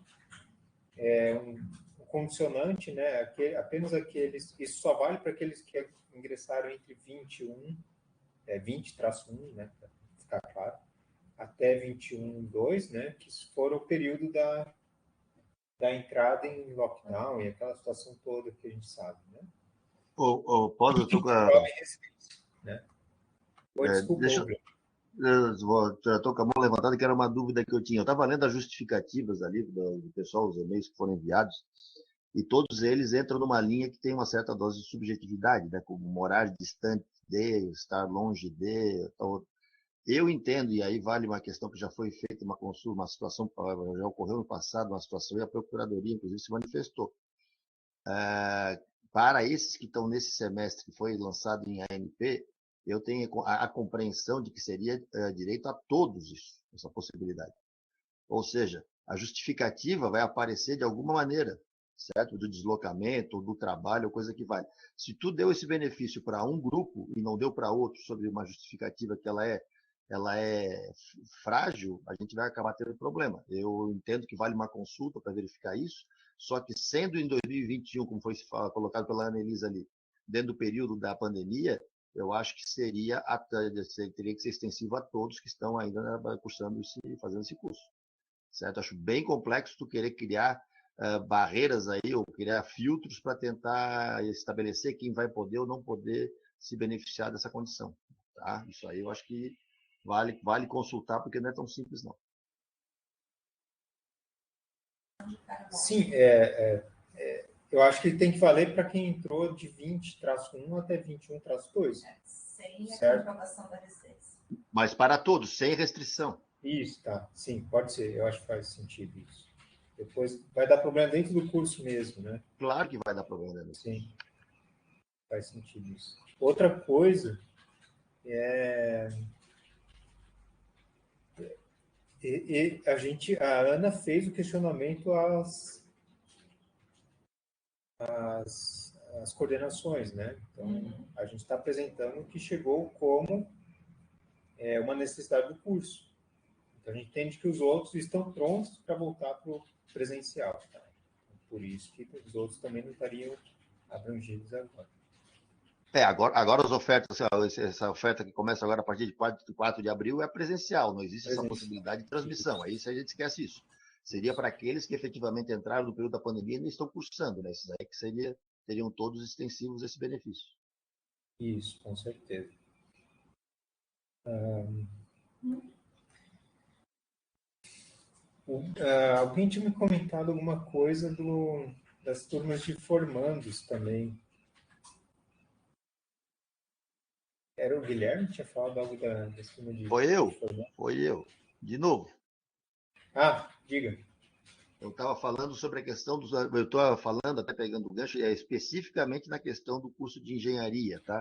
Um condicionante, né? Apenas aqueles. Isso só vale para aqueles que ingressaram entre 20-1, né? Para ficar claro, até 21/2, né? Que foram o período da entrada em lockdown e aquela situação toda que a gente sabe, né? Pode, eu tô com a... né? Desculpa, eu estou com a mão levantada, que era uma dúvida que eu tinha. Eu estava lendo as justificativas ali do pessoal, os e-mails que foram enviados, e todos eles entram numa linha que tem uma certa dose de subjetividade, né? Como morar distante de, estar longe de... Tal. Eu entendo, e aí vale uma questão que já foi feita, uma consulta, uma situação, já ocorreu no passado, uma situação, e a Procuradoria, inclusive, se manifestou. Para esses que estão nesse semestre que foi lançado em ANP, eu tenho a compreensão de que seria direito a todos isso, essa possibilidade. Ou seja, a justificativa vai aparecer de alguma maneira, certo? Do deslocamento, ou do trabalho, ou coisa que vale. Se tu deu esse benefício para um grupo e não deu para outro, sobre uma justificativa que ela é frágil, a gente vai acabar tendo problema. Eu entendo que vale uma consulta para verificar isso, Só que sendo em 2021, como foi colocado pela Annelise ali, dentro do período da pandemia, eu acho que teria que ser extensivo a todos que estão ainda cursando fazendo esse curso. Certo? Acho bem complexo tu querer criar barreiras aí, ou criar filtros para tentar estabelecer quem vai poder ou não poder se beneficiar dessa condição. Tá? Isso aí eu acho que vale consultar, porque não é tão simples, não. Sim, eu acho que ele tem que valer para quem entrou de 20-1 até 21-2. Sem certo? a comprovação da residência. Mas para todos, sem restrição. Isso, tá. Sim, pode ser. Eu acho que faz sentido isso. Depois vai dar problema dentro do curso mesmo, né? Claro que vai dar problema dentro do curso. Sim, faz sentido isso. Outra coisa a Ana fez o questionamento às coordenações, né? Então, a gente está apresentando que chegou como uma necessidade do curso. Então, a gente entende que os outros estão prontos para voltar para o presencial. Tá? Por isso que os outros também não estariam abrangidos agora. Agora as ofertas, essa oferta que começa agora a partir de 4 de abril é presencial, não existe essa possibilidade de transmissão. Aí a gente esquece isso. Seria para aqueles que efetivamente entraram no período da pandemia e ainda estão cursando, né? Esses aí que teriam todos extensivos esse benefício. Isso, com certeza. Alguém tinha me comentado alguma coisa das turmas de formandos também. Era o Guilherme que tinha falado algo das turmas de formandos? Foi eu. De novo. Diga. Eu estava falando sobre a questão eu estou falando, até pegando o gancho, especificamente na questão do curso de engenharia, tá?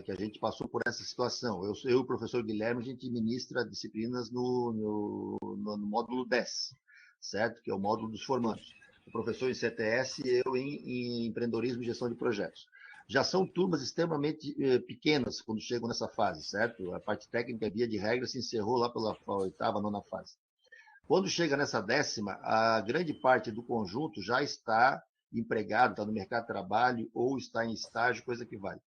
Que a gente passou por essa situação. Eu e o professor Guilherme, a gente ministra disciplinas no módulo 10, certo? Que é o módulo dos formandos. O professor em CTS e eu em empreendedorismo e gestão de projetos. Já são turmas extremamente pequenas quando chegam nessa fase, certo? A parte técnica, via de regra, se encerrou lá pela 8ª, 9ª fase. Quando chega nessa 10ª, a grande parte do conjunto já está empregado, está no mercado de trabalho ou está em estágio, coisa que vale.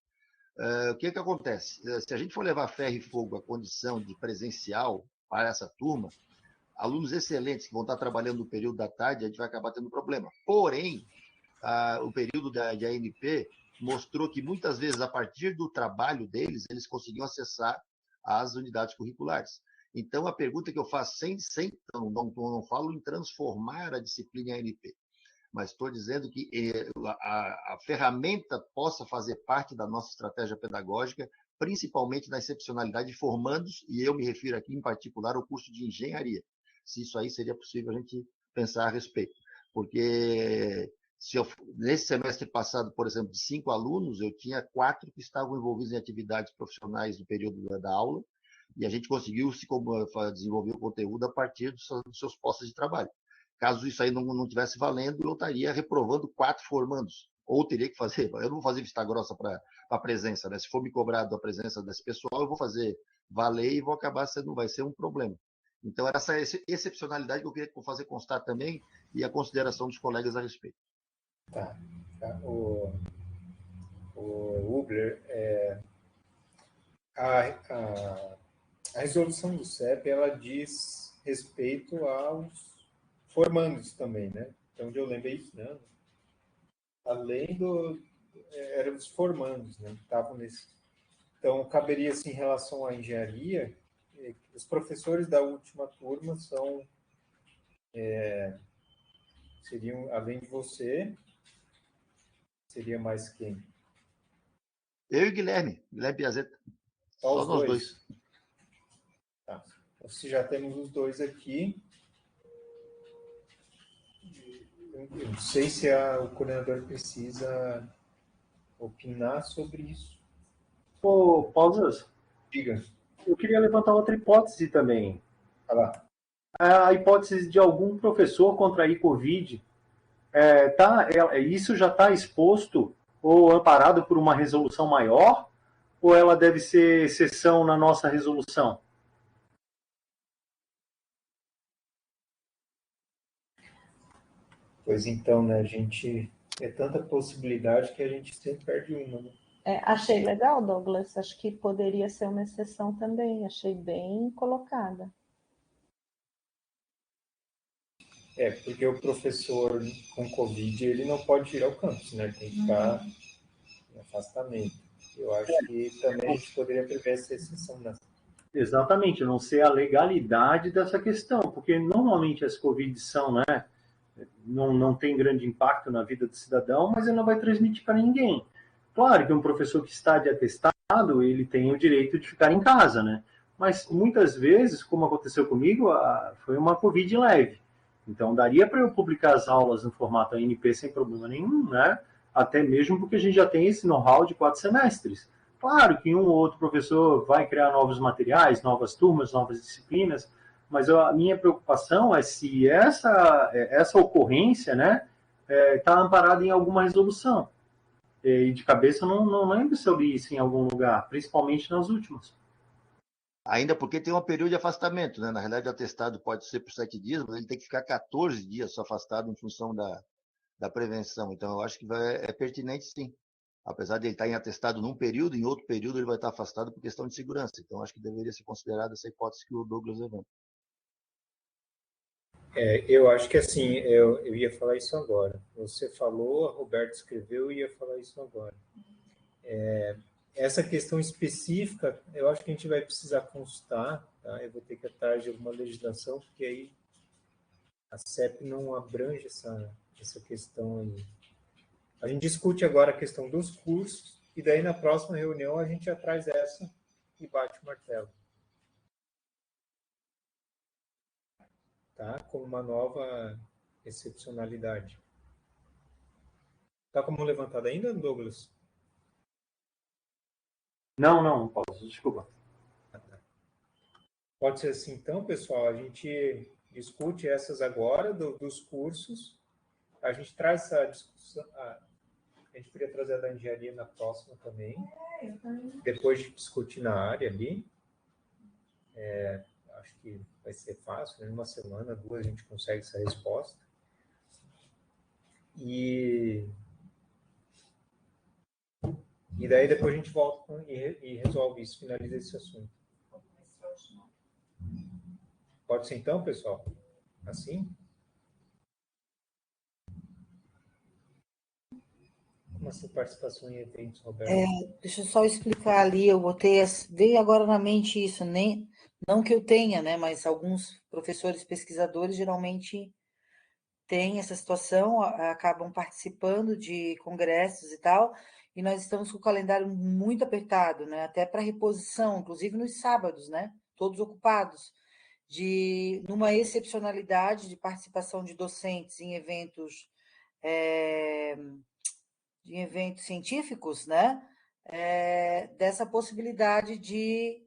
O que acontece? Se a gente for levar ferro e fogo à condição de presencial para essa turma, alunos excelentes que vão estar trabalhando no período da tarde, a gente vai acabar tendo problema. Porém, o período de ANP mostrou que muitas vezes, a partir do trabalho deles, eles conseguiam acessar as unidades curriculares. Então, a pergunta que eu faço, não falo em transformar a disciplina em ANP, mas estou dizendo que a ferramenta possa fazer parte da nossa estratégia pedagógica, principalmente na excepcionalidade de formandos, e eu me refiro aqui em particular ao curso de engenharia. Se isso aí seria possível a gente pensar a respeito. Porque nesse semestre passado, por exemplo, de 5 alunos, eu tinha 4 que estavam envolvidos em atividades profissionais no período da aula, e a gente conseguiu desenvolver o conteúdo a partir dos seus postos de trabalho. Caso isso aí não tivesse valendo, eu estaria reprovando 4 formandos. Ou teria que fazer, eu não vou fazer vista grossa para a presença, né? Se for me cobrado a presença desse pessoal, eu vou fazer valer e vou acabar vai ser um problema. Então, era essa excepcionalidade que eu queria fazer constar também e a consideração dos colegas a respeito. Tá. O Ubler, a resolução do CEP, ela diz respeito aos formandos também, né? Então, onde eu lembrei isso, né? Além eram os formandos, né? Que estavam nesse. Então, caberia, assim, em relação à engenharia, os professores da última turma seriam, além de você, seria mais quem? Eu e o Guilherme Piazeta. Só nós dois. Tá. Então, se já temos os dois aqui, eu não sei se o coordenador precisa opinar sobre isso. Ô, Pausas, Diga. eu queria levantar outra hipótese também. Vai lá. A hipótese de algum professor contrair Covid, isso já está exposto ou amparado por uma resolução maior? Ou ela deve ser exceção na nossa resolução? Pois então, né, a gente... É tanta possibilidade que a gente sempre perde uma, né? Achei legal, Douglas. Acho que poderia ser uma exceção também. Achei bem colocada. Porque o professor com Covid, ele não pode ir ao campus, né? Ele tem que ficar em afastamento. Eu acho que também a gente poderia prever essa exceção, né? Exatamente, não ser a legalidade dessa questão, porque normalmente as Covid são, né, não tem grande impacto na vida do cidadão, mas ele não vai transmitir para ninguém. Claro que um professor que está de atestado, ele tem o direito de ficar em casa, né? Mas muitas vezes, como aconteceu comigo, foi uma Covid leve. Então, daria para eu publicar as aulas no formato ANP sem problema nenhum, né? Até mesmo porque a gente já tem esse know-how de 4 semestres. Claro que um ou outro professor vai criar novos materiais, novas turmas, novas disciplinas, mas a minha preocupação é se essa ocorrência, né, está amparada em alguma resolução. E de cabeça eu não lembro se eu li isso em algum lugar, principalmente nas últimas. Ainda porque tem um período de afastamento, né? Na realidade, o atestado pode ser por 7 dias, mas ele tem que ficar 14 dias só afastado em função da prevenção. Então, eu acho que é pertinente, sim. Apesar de ele estar em atestado num período, em outro período ele vai estar afastado por questão de segurança. Então, acho que deveria ser considerada essa hipótese que o Douglas levanta. Eu acho que assim, eu ia falar isso agora. Você falou, a Roberta escreveu, eu ia falar isso agora. Essa questão específica, eu acho que a gente vai precisar consultar, tá? Eu vou ter que ir atrás de alguma legislação, porque aí a CEP não abrange essa questão aí. A gente discute agora a questão dos cursos, e daí na próxima reunião a gente já traz essa e bate o martelo. Tá? Como uma nova excepcionalidade. Tá com a mão levantada ainda, Douglas? Não posso, desculpa. Pode ser assim, então, pessoal, a gente discute essas agora, dos cursos, a gente traz essa discussão, a gente poderia trazer a da engenharia na próxima também, depois de discutir na área ali, acho que vai ser fácil, né? Uma semana, 2, a gente consegue essa resposta. E daí depois a gente volta e resolve isso, finaliza esse assunto. Pode ser então, pessoal? Assim? Como assim, participação em eventos, Roberto? Deixa eu só explicar ali, eu veio agora na mente isso, não que eu tenha, né, mas alguns professores pesquisadores geralmente têm essa situação, acabam participando de congressos e tal, e nós estamos com o calendário muito apertado, né, até para reposição, inclusive nos sábados, né, todos ocupados, numa excepcionalidade de participação de docentes em eventos científicos, né? Dessa possibilidade de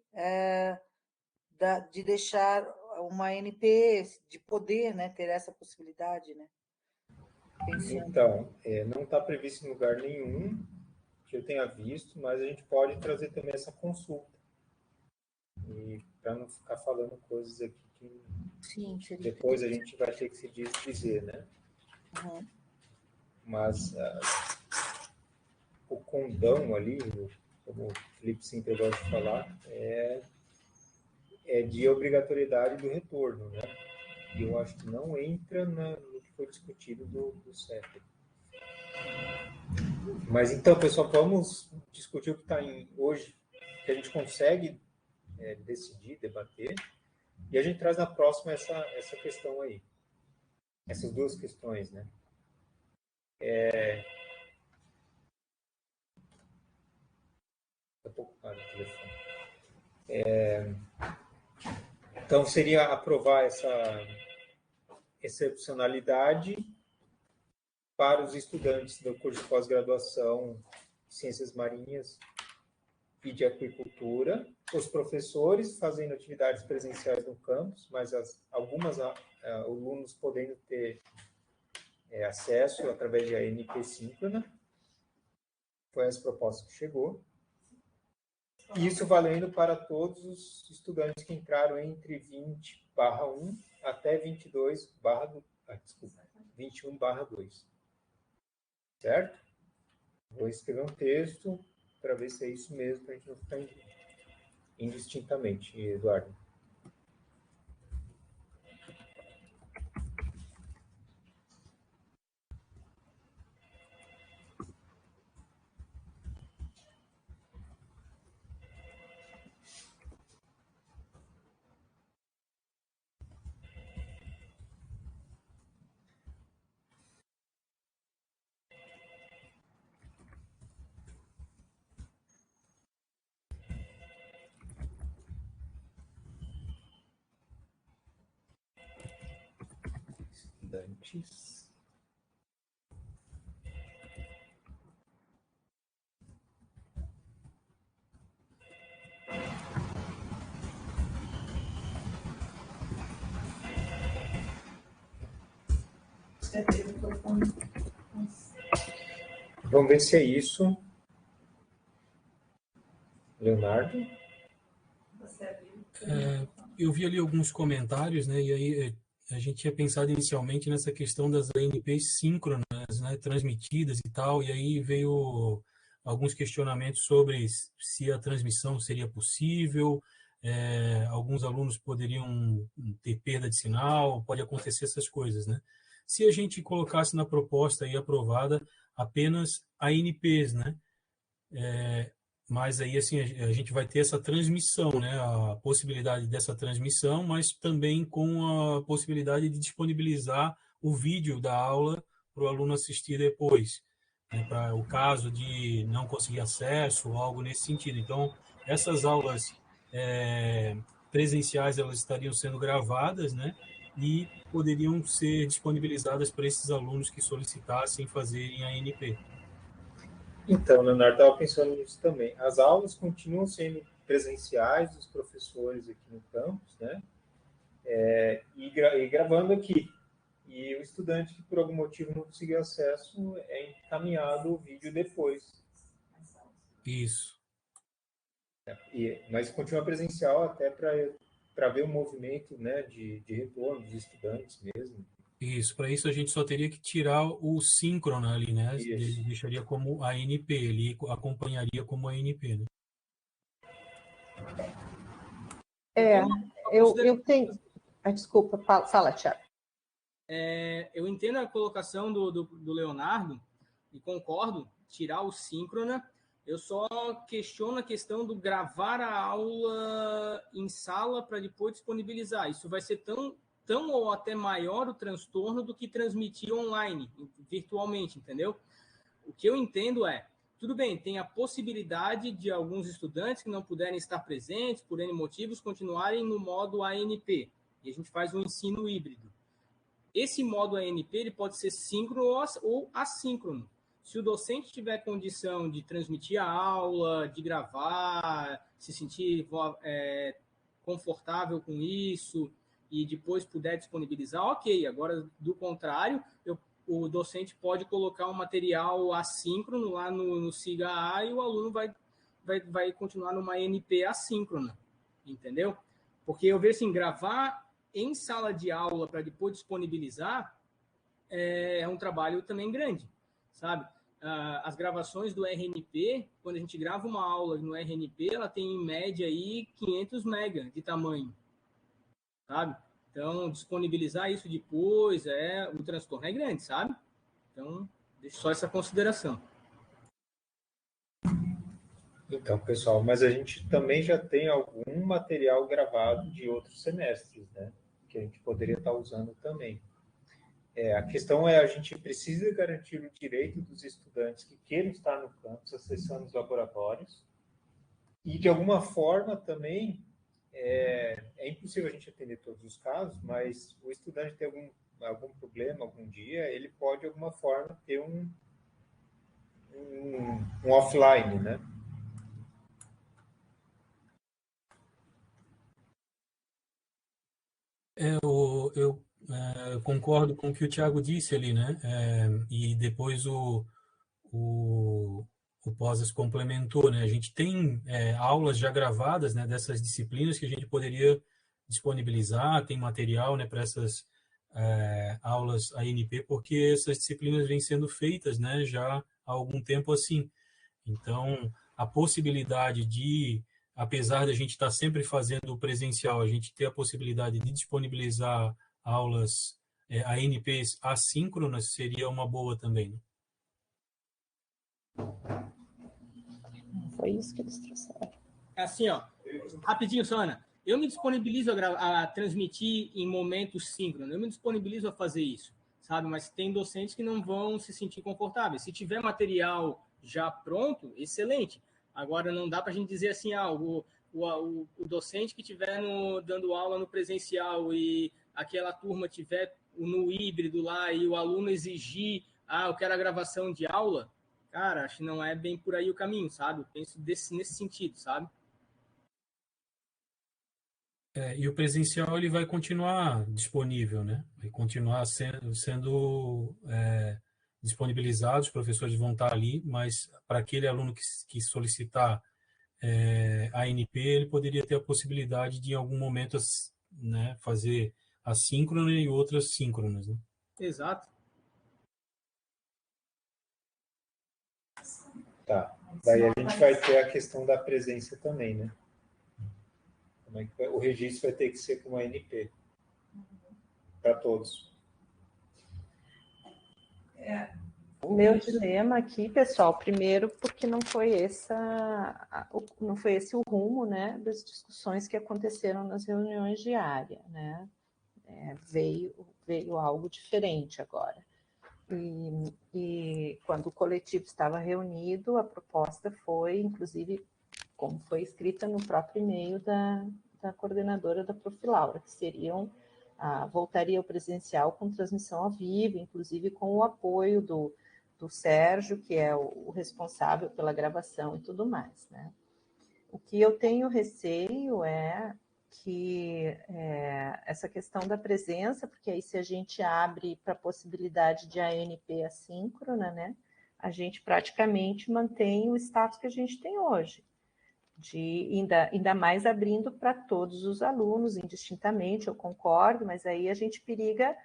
deixar uma ANP, de poder, né, ter essa possibilidade, né? Pensando. Então, não está previsto em lugar nenhum que eu tenha visto, mas a gente pode trazer também essa consulta. E para não ficar falando coisas aqui que Sim, depois a gente vai ter que se dizer, né? Uhum. Mas o condão ali, como o Felipe sempre gosta de falar, é de obrigatoriedade do retorno, né? E eu acho que não entra no que foi discutido do CEP. Mas então, pessoal, vamos discutir o que está hoje, que a gente consegue decidir, debater, e a gente traz na próxima essa questão aí. Essas duas questões, né? Tá um pouco claro o telefone. Então, seria aprovar essa excepcionalidade para os estudantes do curso de pós-graduação de Ciências Marinhas e de Aquicultura, os professores fazendo atividades presenciais no campus, mas algumas alunos podendo ter acesso através de ANP síncrona. Foi essa proposta que chegou. Isso valendo para todos os estudantes que entraram entre 20/1 até 22/2. Desculpa. 21/2. Certo? Vou escrever um texto para ver se é isso mesmo, para a gente não ficar indistintamente, Eduardo. Estudantes. Vamos ver se é isso. Leonardo? Eu vi ali alguns comentários, né? E aí a gente tinha pensado inicialmente nessa questão das ANPs síncronas, né, transmitidas e tal, e aí veio alguns questionamentos sobre se a transmissão seria possível, alguns alunos poderiam ter perda de sinal, pode acontecer essas coisas, né? Se a gente colocasse na proposta aí aprovada apenas ANPs, né? Mas aí assim a gente vai ter essa transmissão, né? A possibilidade dessa transmissão, mas também com a possibilidade de disponibilizar o vídeo da aula para o aluno assistir depois, né? Para o caso de não conseguir acesso ou algo nesse sentido. Então, essas aulas presenciais elas estariam sendo gravadas, né? E poderiam ser disponibilizadas para esses alunos que solicitassem fazerem a ANP. Então, Leonardo, estava pensando nisso também. As aulas continuam sendo presenciais dos professores aqui no campus, né? E gravando aqui. E o estudante que por algum motivo não conseguiu acesso é encaminhado o vídeo depois. Isso. Mas continua presencial até para ver o movimento, né, de retorno dos estudantes mesmo. Isso, para isso a gente só teria que tirar o síncrono ali, né? Isso. Ele deixaria como ANP, ele acompanharia como ANP, né? Eu tenho... Desculpa, fala, Thiago. Eu entendo a colocação do Leonardo e concordo, tirar o síncrona. Eu só questiono a questão do gravar a aula em sala para depois disponibilizar. Isso vai ser tão ou até maior o transtorno do que transmitir online, virtualmente, entendeu? O que eu entendo tudo bem, tem a possibilidade de alguns estudantes que não puderem estar presentes, por N motivos, continuarem no modo ANP, e a gente faz um ensino híbrido. Esse modo ANP ele pode ser síncrono ou assíncrono. Se o docente tiver condição de transmitir a aula, de gravar, se sentir confortável com isso, e depois puder disponibilizar, ok. Agora, do contrário, o docente pode colocar um material assíncrono lá no SIGA-A e o aluno vai continuar numa ANP assíncrona, entendeu? Porque eu vejo assim, gravar em sala de aula para depois disponibilizar é um trabalho também grande, sabe? As gravações do RNP, quando a gente grava uma aula no RNP, ela tem em média aí 500 MB de tamanho, sabe? Então, disponibilizar isso depois, o transtorno é grande, sabe? Então, deixo só essa consideração. Então, pessoal, mas a gente também já tem algum material gravado de outros semestres, né? Que a gente poderia estar usando também. A questão a gente precisa garantir o direito dos estudantes que queiram estar no campus, acessando os laboratórios, e, de alguma forma, também, é impossível a gente atender todos os casos, mas o estudante tem algum problema, algum dia, ele pode, de alguma forma, ter um offline, né? Eu concordo com o que o Thiago disse ali, né? E depois o Posas complementou, né? A gente tem aulas já gravadas, né, dessas disciplinas que a gente poderia disponibilizar, tem material, né, para essas aulas ANP, porque essas disciplinas vêm sendo feitas, né, já há algum tempo assim. Então, a possibilidade de, apesar de a gente estar sempre fazendo presencial, a gente ter a possibilidade de disponibilizar aulas ANPs assíncronas seria uma boa também, né? Foi isso que eles trouxeram. Assim, ó, rapidinho, Sana. Eu me disponibilizo a transmitir em momentos síncronos, eu me disponibilizo a fazer isso, sabe? Mas tem docentes que não vão se sentir confortáveis. Se tiver material já pronto, excelente. Agora, não dá para a gente dizer assim, o docente que estiver dando aula no presencial e aquela turma tiver no híbrido lá e o aluno exigir, eu quero a gravação de aula, cara, acho que não é bem por aí o caminho, sabe? Eu penso nesse sentido, sabe? E o presencial ele vai continuar disponível, né? Vai continuar sendo disponibilizado, os professores vão estar ali, mas para aquele aluno que solicitar ANP, ele poderia ter a possibilidade de, em algum momento, né, fazer assíncrona e outras síncronas, né? Exato. Tá. Daí a gente vai ter a questão da presença também, né? Como é que o registro vai ter que ser com a ANP para todos. O meu dilema aqui, pessoal, primeiro porque não foi esse o rumo, né, das discussões que aconteceram nas reuniões diárias, né? Veio algo diferente agora. E quando o coletivo estava reunido, a proposta foi, inclusive, como foi escrita no próprio e-mail da coordenadora da Prof. Laura, que voltaria ao presencial com transmissão ao vivo, inclusive com o apoio do Sérgio, que é o responsável pela gravação e tudo mais, né? O que eu tenho receio é que essa questão da presença, porque aí se a gente abre para a possibilidade de ANP assíncrona, né, a gente praticamente mantém o status que a gente tem hoje, ainda mais abrindo para todos os alunos, indistintamente, eu concordo, mas aí a gente periga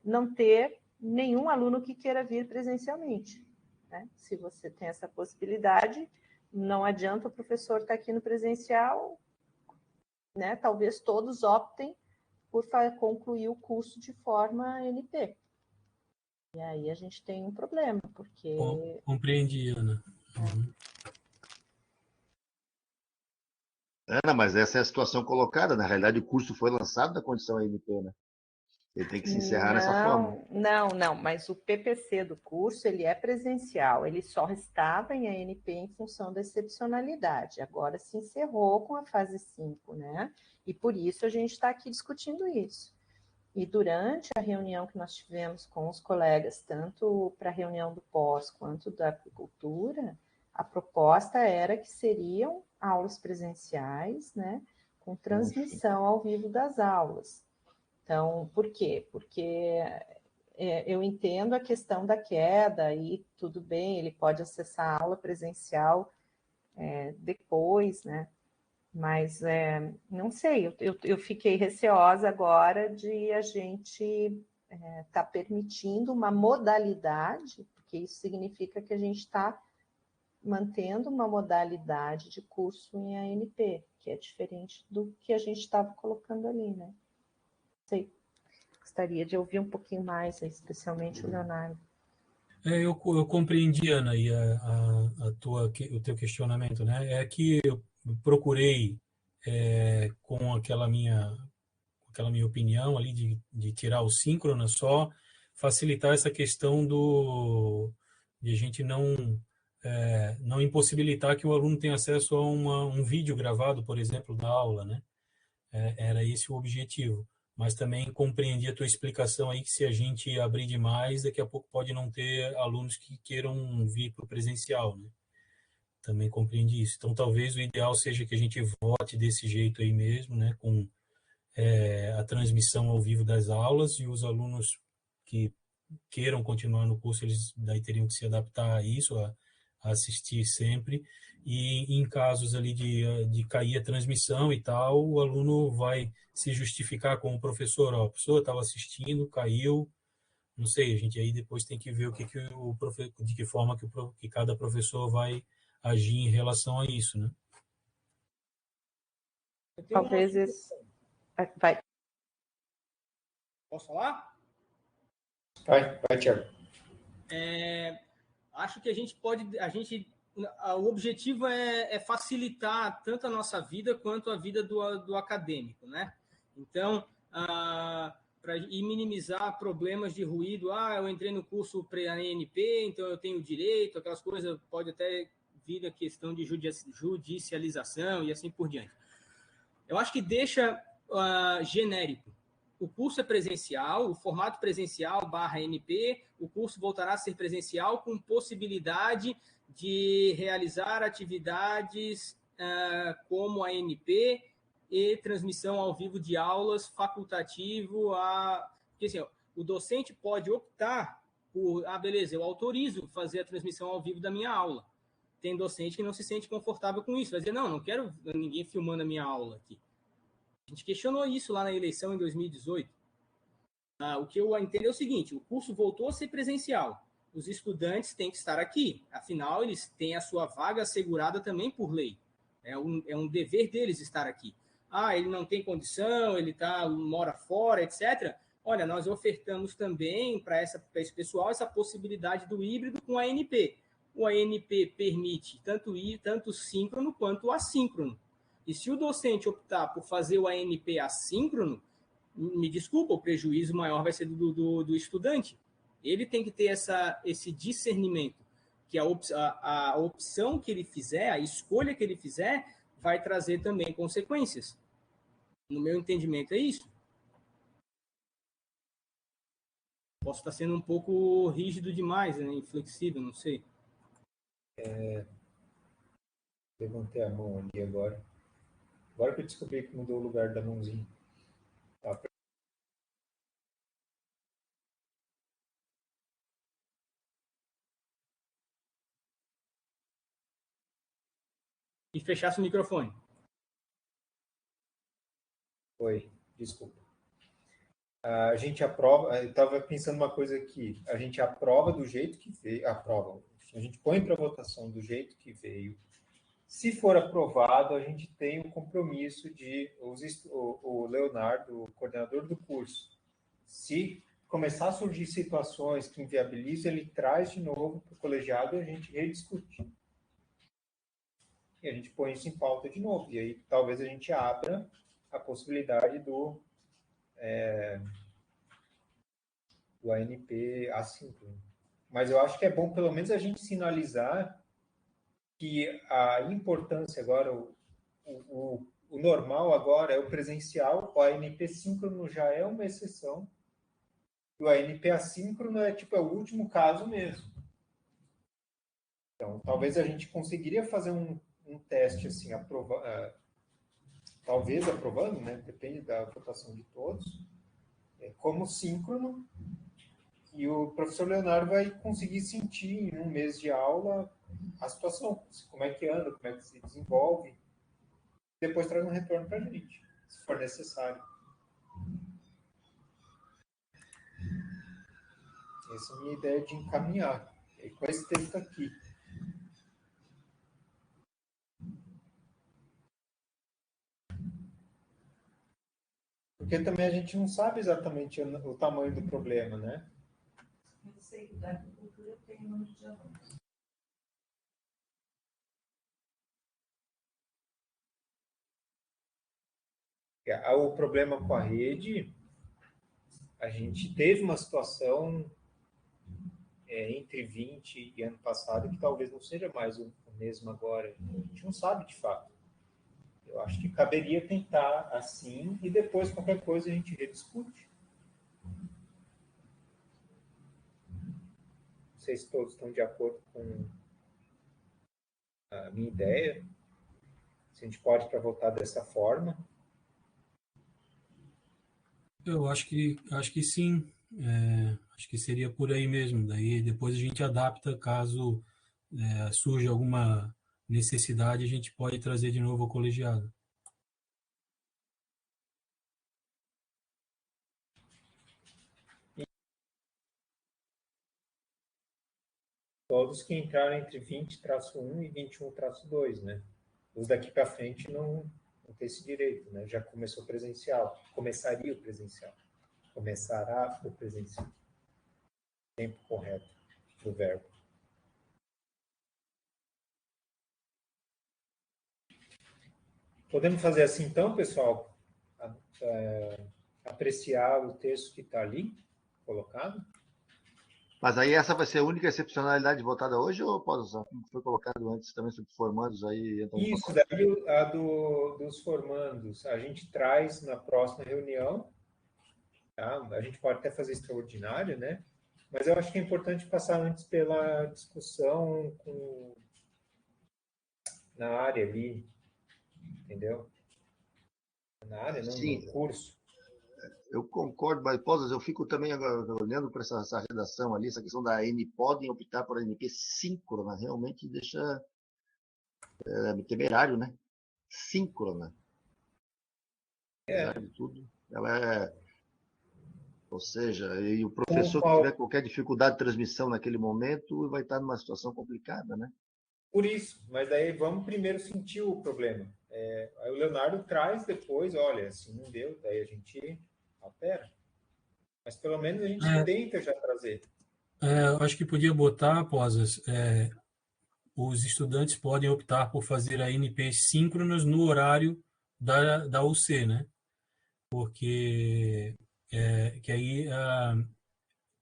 não ter nenhum aluno que queira vir presencialmente, né? Se você tem essa possibilidade, não adianta o professor estar aqui no presencial, né? Talvez todos optem por concluir o curso de forma ANP. E aí a gente tem um problema, porque... Compreendi, Ana. Uhum. Ana, mas essa é a situação colocada. Na realidade, o curso foi lançado na condição ANP, né? Ele tem que se encerrar nessa forma. Não, mas o PPC do curso, ele é presencial, ele só estava em ANP em função da excepcionalidade, agora se encerrou com a fase 5, né? E por isso a gente está aqui discutindo isso. E durante a reunião que nós tivemos com os colegas, tanto para a reunião do pós quanto da apicultura, a proposta era que seriam aulas presenciais, né? Com transmissão ao vivo das aulas. Então, por quê? Porque eu entendo a questão da queda e tudo bem, ele pode acessar a aula presencial depois, né? Mas não sei, eu fiquei receosa agora de a gente tá permitindo uma modalidade, porque isso significa que a gente está mantendo uma modalidade de curso em ANP, que é diferente do que a gente estava colocando ali, né? Sei. Gostaria de ouvir um pouquinho mais, especialmente o Leonardo. Eu compreendi, Ana, e o teu questionamento, né? É que eu procurei, com aquela minha opinião ali de tirar o síncrona, só facilitar essa questão de a gente não impossibilitar que o aluno tenha acesso a um vídeo gravado, por exemplo, da aula, né? Era esse o objetivo. Mas também compreendi a tua explicação aí que se a gente abrir demais, daqui a pouco pode não ter alunos que queiram vir para o presencial, né? Também compreendi isso. Então, talvez o ideal seja que a gente vote desse jeito aí mesmo, né? Com a transmissão ao vivo das aulas, e os alunos que queiram continuar no curso, eles daí teriam que se adaptar a isso, assistir sempre, e em casos ali de cair a transmissão e tal, o aluno vai se justificar com o professor, ó, a pessoa estava assistindo, caiu, não sei, a gente aí depois tem que ver de que forma que cada professor vai agir em relação a isso, né? Talvez isso... Vai. Posso falar? Vai, Thiago. Acho que o objetivo é facilitar tanto a nossa vida quanto a vida do acadêmico, né? Então, e minimizar problemas de ruído. Eu entrei no curso pré-ANP, então eu tenho direito, aquelas coisas, pode até vir a questão de judicialização e assim por diante. Eu acho que deixa genérico. O curso é presencial, o formato presencial /NP, o curso voltará a ser presencial com possibilidade de realizar atividades como a ANP e transmissão ao vivo de aulas facultativo. Porque, assim, o docente pode optar por, beleza, eu autorizo fazer a transmissão ao vivo da minha aula. Tem docente que não se sente confortável com isso, vai dizer, não quero ninguém filmando a minha aula aqui. A gente questionou isso lá na eleição em 2018. O que eu entendo é o seguinte, o curso voltou a ser presencial. Os estudantes têm que estar aqui. Afinal, eles têm a sua vaga assegurada também por lei. É um dever deles estar aqui. Ele não tem condição, ele mora fora, etc. Olha, nós ofertamos também para esse pessoal essa possibilidade do híbrido com a ANP. O ANP permite tanto síncrono quanto assíncrono. E se o docente optar por fazer o ANP assíncrono, me desculpa, o prejuízo maior vai ser do estudante. Ele tem que ter esse discernimento, que a opção que ele fizer, a escolha que ele fizer, vai trazer também consequências. No meu entendimento, é isso. Posso estar sendo um pouco rígido demais, né? Inflexível, não sei. Levantei a mão ali agora. Agora que eu descobri que mudou o lugar da mãozinha. Tá. E fechasse o microfone. Oi, desculpa. A gente aprova, eu estava pensando uma coisa aqui, a gente aprova do jeito que veio, a gente põe para votação do jeito que veio. Se for aprovado, a gente tem o compromisso de o Leonardo, o coordenador do curso, se começar a surgir situações que inviabilizam, ele traz de novo para o colegiado e a gente rediscute. E a gente põe isso em pauta de novo. E aí talvez a gente abra a possibilidade do ANP assíncrono. Mas eu acho que é bom pelo menos a gente sinalizar que a importância agora, o normal agora é o presencial, o ANP síncrono já é uma exceção, e o ANP assíncrono é o último caso mesmo. Então, talvez a gente conseguiria fazer um teste assim, talvez aprovando, né? Depende da votação de todos, como síncrono, e o professor Leonardo vai conseguir sentir em um mês de aula a situação, como é que anda, como é que se desenvolve, depois traz um retorno para a gente, se for necessário. Essa é a minha ideia de encaminhar, com esse texto aqui. Porque também a gente não sabe exatamente o tamanho do problema, né? Eu sei que da agricultura tem um monte de alunos. O problema com a rede, a gente teve uma situação entre 20 e ano passado que talvez não seja mais o mesmo agora. A gente não sabe de fato. Eu acho que caberia tentar assim e depois qualquer coisa a gente rediscute. Não sei se todos estão de acordo com a minha ideia. Se a gente pode para votar dessa forma. Eu acho que sim. Acho que seria por aí mesmo. Daí depois a gente adapta caso surge alguma necessidade, a gente pode trazer de novo ao colegiado. Todos que entraram entre 20-1 e 21-2, né? Os daqui para frente não tem esse direito, né? Já começou presencial. Começaria o presencial. Começará o presencial. Tempo correto do verbo. Podemos fazer assim, então, pessoal? Apreciar o texto que está ali, colocado? Mas aí essa vai ser a única excepcionalidade votada hoje, ou pode usar? Como foi colocado antes também sobre formandos aí? Isso, daí a dos formandos a gente traz na próxima reunião, tá? A gente pode até fazer extraordinário, né? Mas eu acho que é importante passar antes pela discussão na área ali, entendeu? Na área, não, Sim, no curso. eu concordo, mas Posas, eu fico também agora olhando para essa redação ali, essa questão da N, podem optar por NP síncrona, realmente deixa temerário, né? Síncrona. Apesar de tudo, ela é. Ou seja, e o professor que tiver qualquer dificuldade de transmissão naquele momento vai estar numa situação complicada, né? Por isso, mas daí vamos primeiro sentir o problema. Aí o Leonardo traz depois, olha, se não deu, daí a gente altera. Mas pelo menos a gente tenta já trazer. Eu acho que podia botar, Posas, os estudantes podem optar por fazer a NP síncronas no horário da UC, né? Porque que aí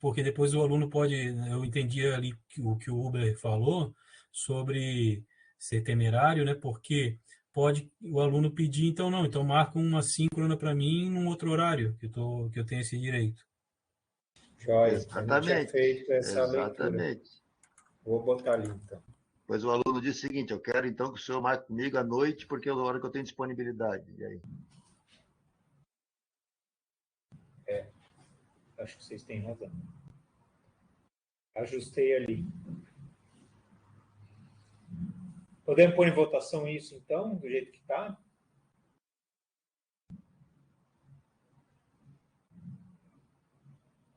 porque depois o aluno pode, eu entendi ali o que o Uber falou sobre ser temerário, né? Porque pode o aluno pedir, então não, então marca uma síncrona para mim num outro horário que eu tenho esse direito. Joia, eu não tinha feito essa leitura. Exatamente. Vou botar ali, então. Pois o aluno diz o seguinte, eu quero então que o senhor marque comigo à noite, porque é a hora que eu tenho disponibilidade. E aí? Acho que vocês têm razão. Ajustei ali. Podemos pôr em votação isso, então, do jeito que está?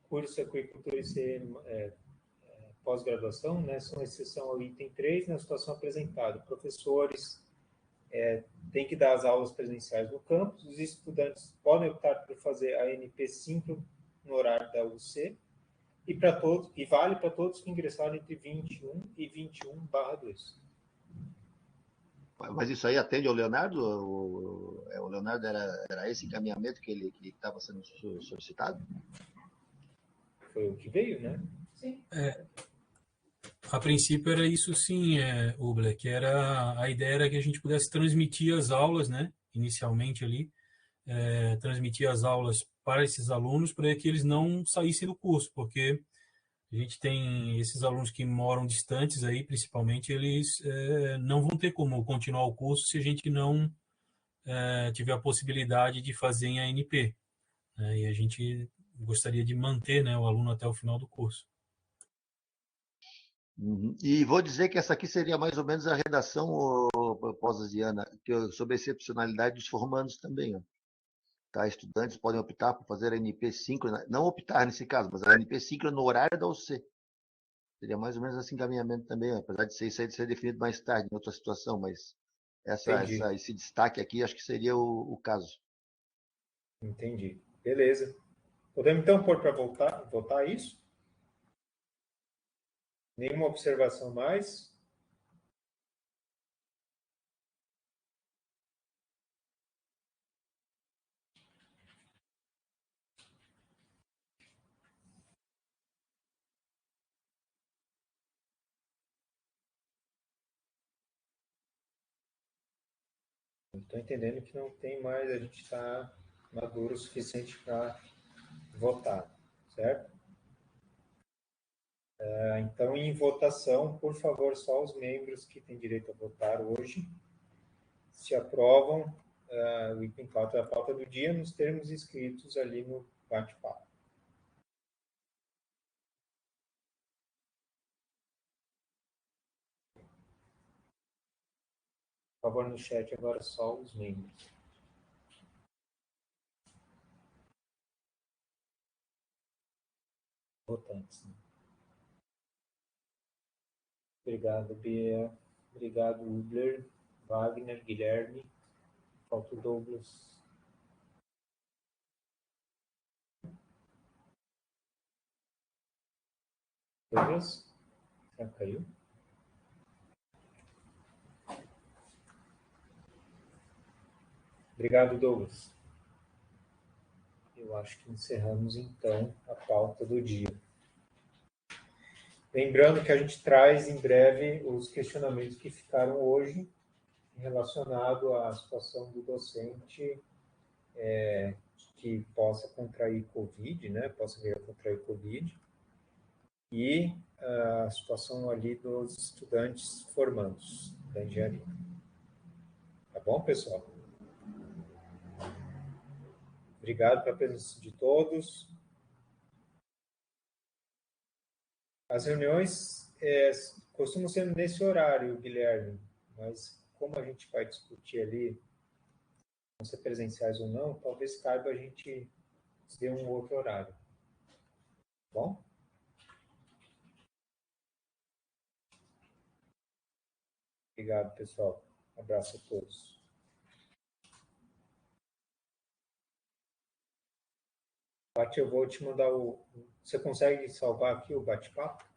Curso Aquicultura e pós-graduação, né, são exceção ao item 3, na situação apresentada. Professores têm que dar as aulas presenciais no campus, os estudantes podem optar por fazer a NP síncrono no horário da UC, e vale para todos que ingressaram entre 21 e 21/2. Mas isso aí atende ao Leonardo? O Leonardo era esse encaminhamento que ele estava sendo solicitado? Foi o que veio, né? Sim. A princípio era isso sim, Ubler, que a ideia era que a gente pudesse transmitir as aulas, né, inicialmente ali, transmitir as aulas para esses alunos para que eles não saíssem do curso, porque a gente tem esses alunos que moram distantes aí, principalmente, eles não vão ter como continuar o curso se a gente não tiver a possibilidade de fazer em ANP, né, e a gente gostaria de manter, né, o aluno até o final do curso. Uhum. E vou dizer que essa aqui seria mais ou menos a redação, Posas e Ana, sobre a excepcionalidade dos formandos também. Ó. Tá? Estudantes podem optar por fazer a NP síncrona, não optar nesse caso, mas a NP síncrona no horário da UC. Seria mais ou menos esse encaminhamento também, apesar de ser definido mais tarde, em outra situação, mas esse destaque aqui acho que seria o caso. Entendi. Beleza. Podemos então pôr para votar isso? Nenhuma observação mais? Estou entendendo que não tem mais, a gente está maduro o suficiente para votar, certo? Então, em votação, por favor, só os membros que têm direito a votar hoje se aprovam o item 4 da pauta do dia nos termos escritos ali no bate-papo. Por favor, no chat agora só os membros. Votantes. Né? Obrigado, Bia. Obrigado, Ubler, Wagner, Guilherme. Falta o Douglas. Douglas? Será que caiu? Obrigado, Douglas. Eu acho que encerramos, então, a pauta do dia. Lembrando que a gente traz em breve os questionamentos que ficaram hoje relacionados à situação do docente que possa contrair Covid, né? Possa vir a contrair Covid. E a situação ali dos estudantes formandos da engenharia. Tá bom, pessoal? Obrigado pela presença de todos. As reuniões costumam ser nesse horário, Guilherme, mas como a gente vai discutir ali, vão ser presenciais ou não, talvez caiba a gente ter um outro horário. Tá bom? Obrigado, pessoal. Um abraço a todos. Paty, eu vou te mandar o... Você consegue salvar aqui o bate-papo?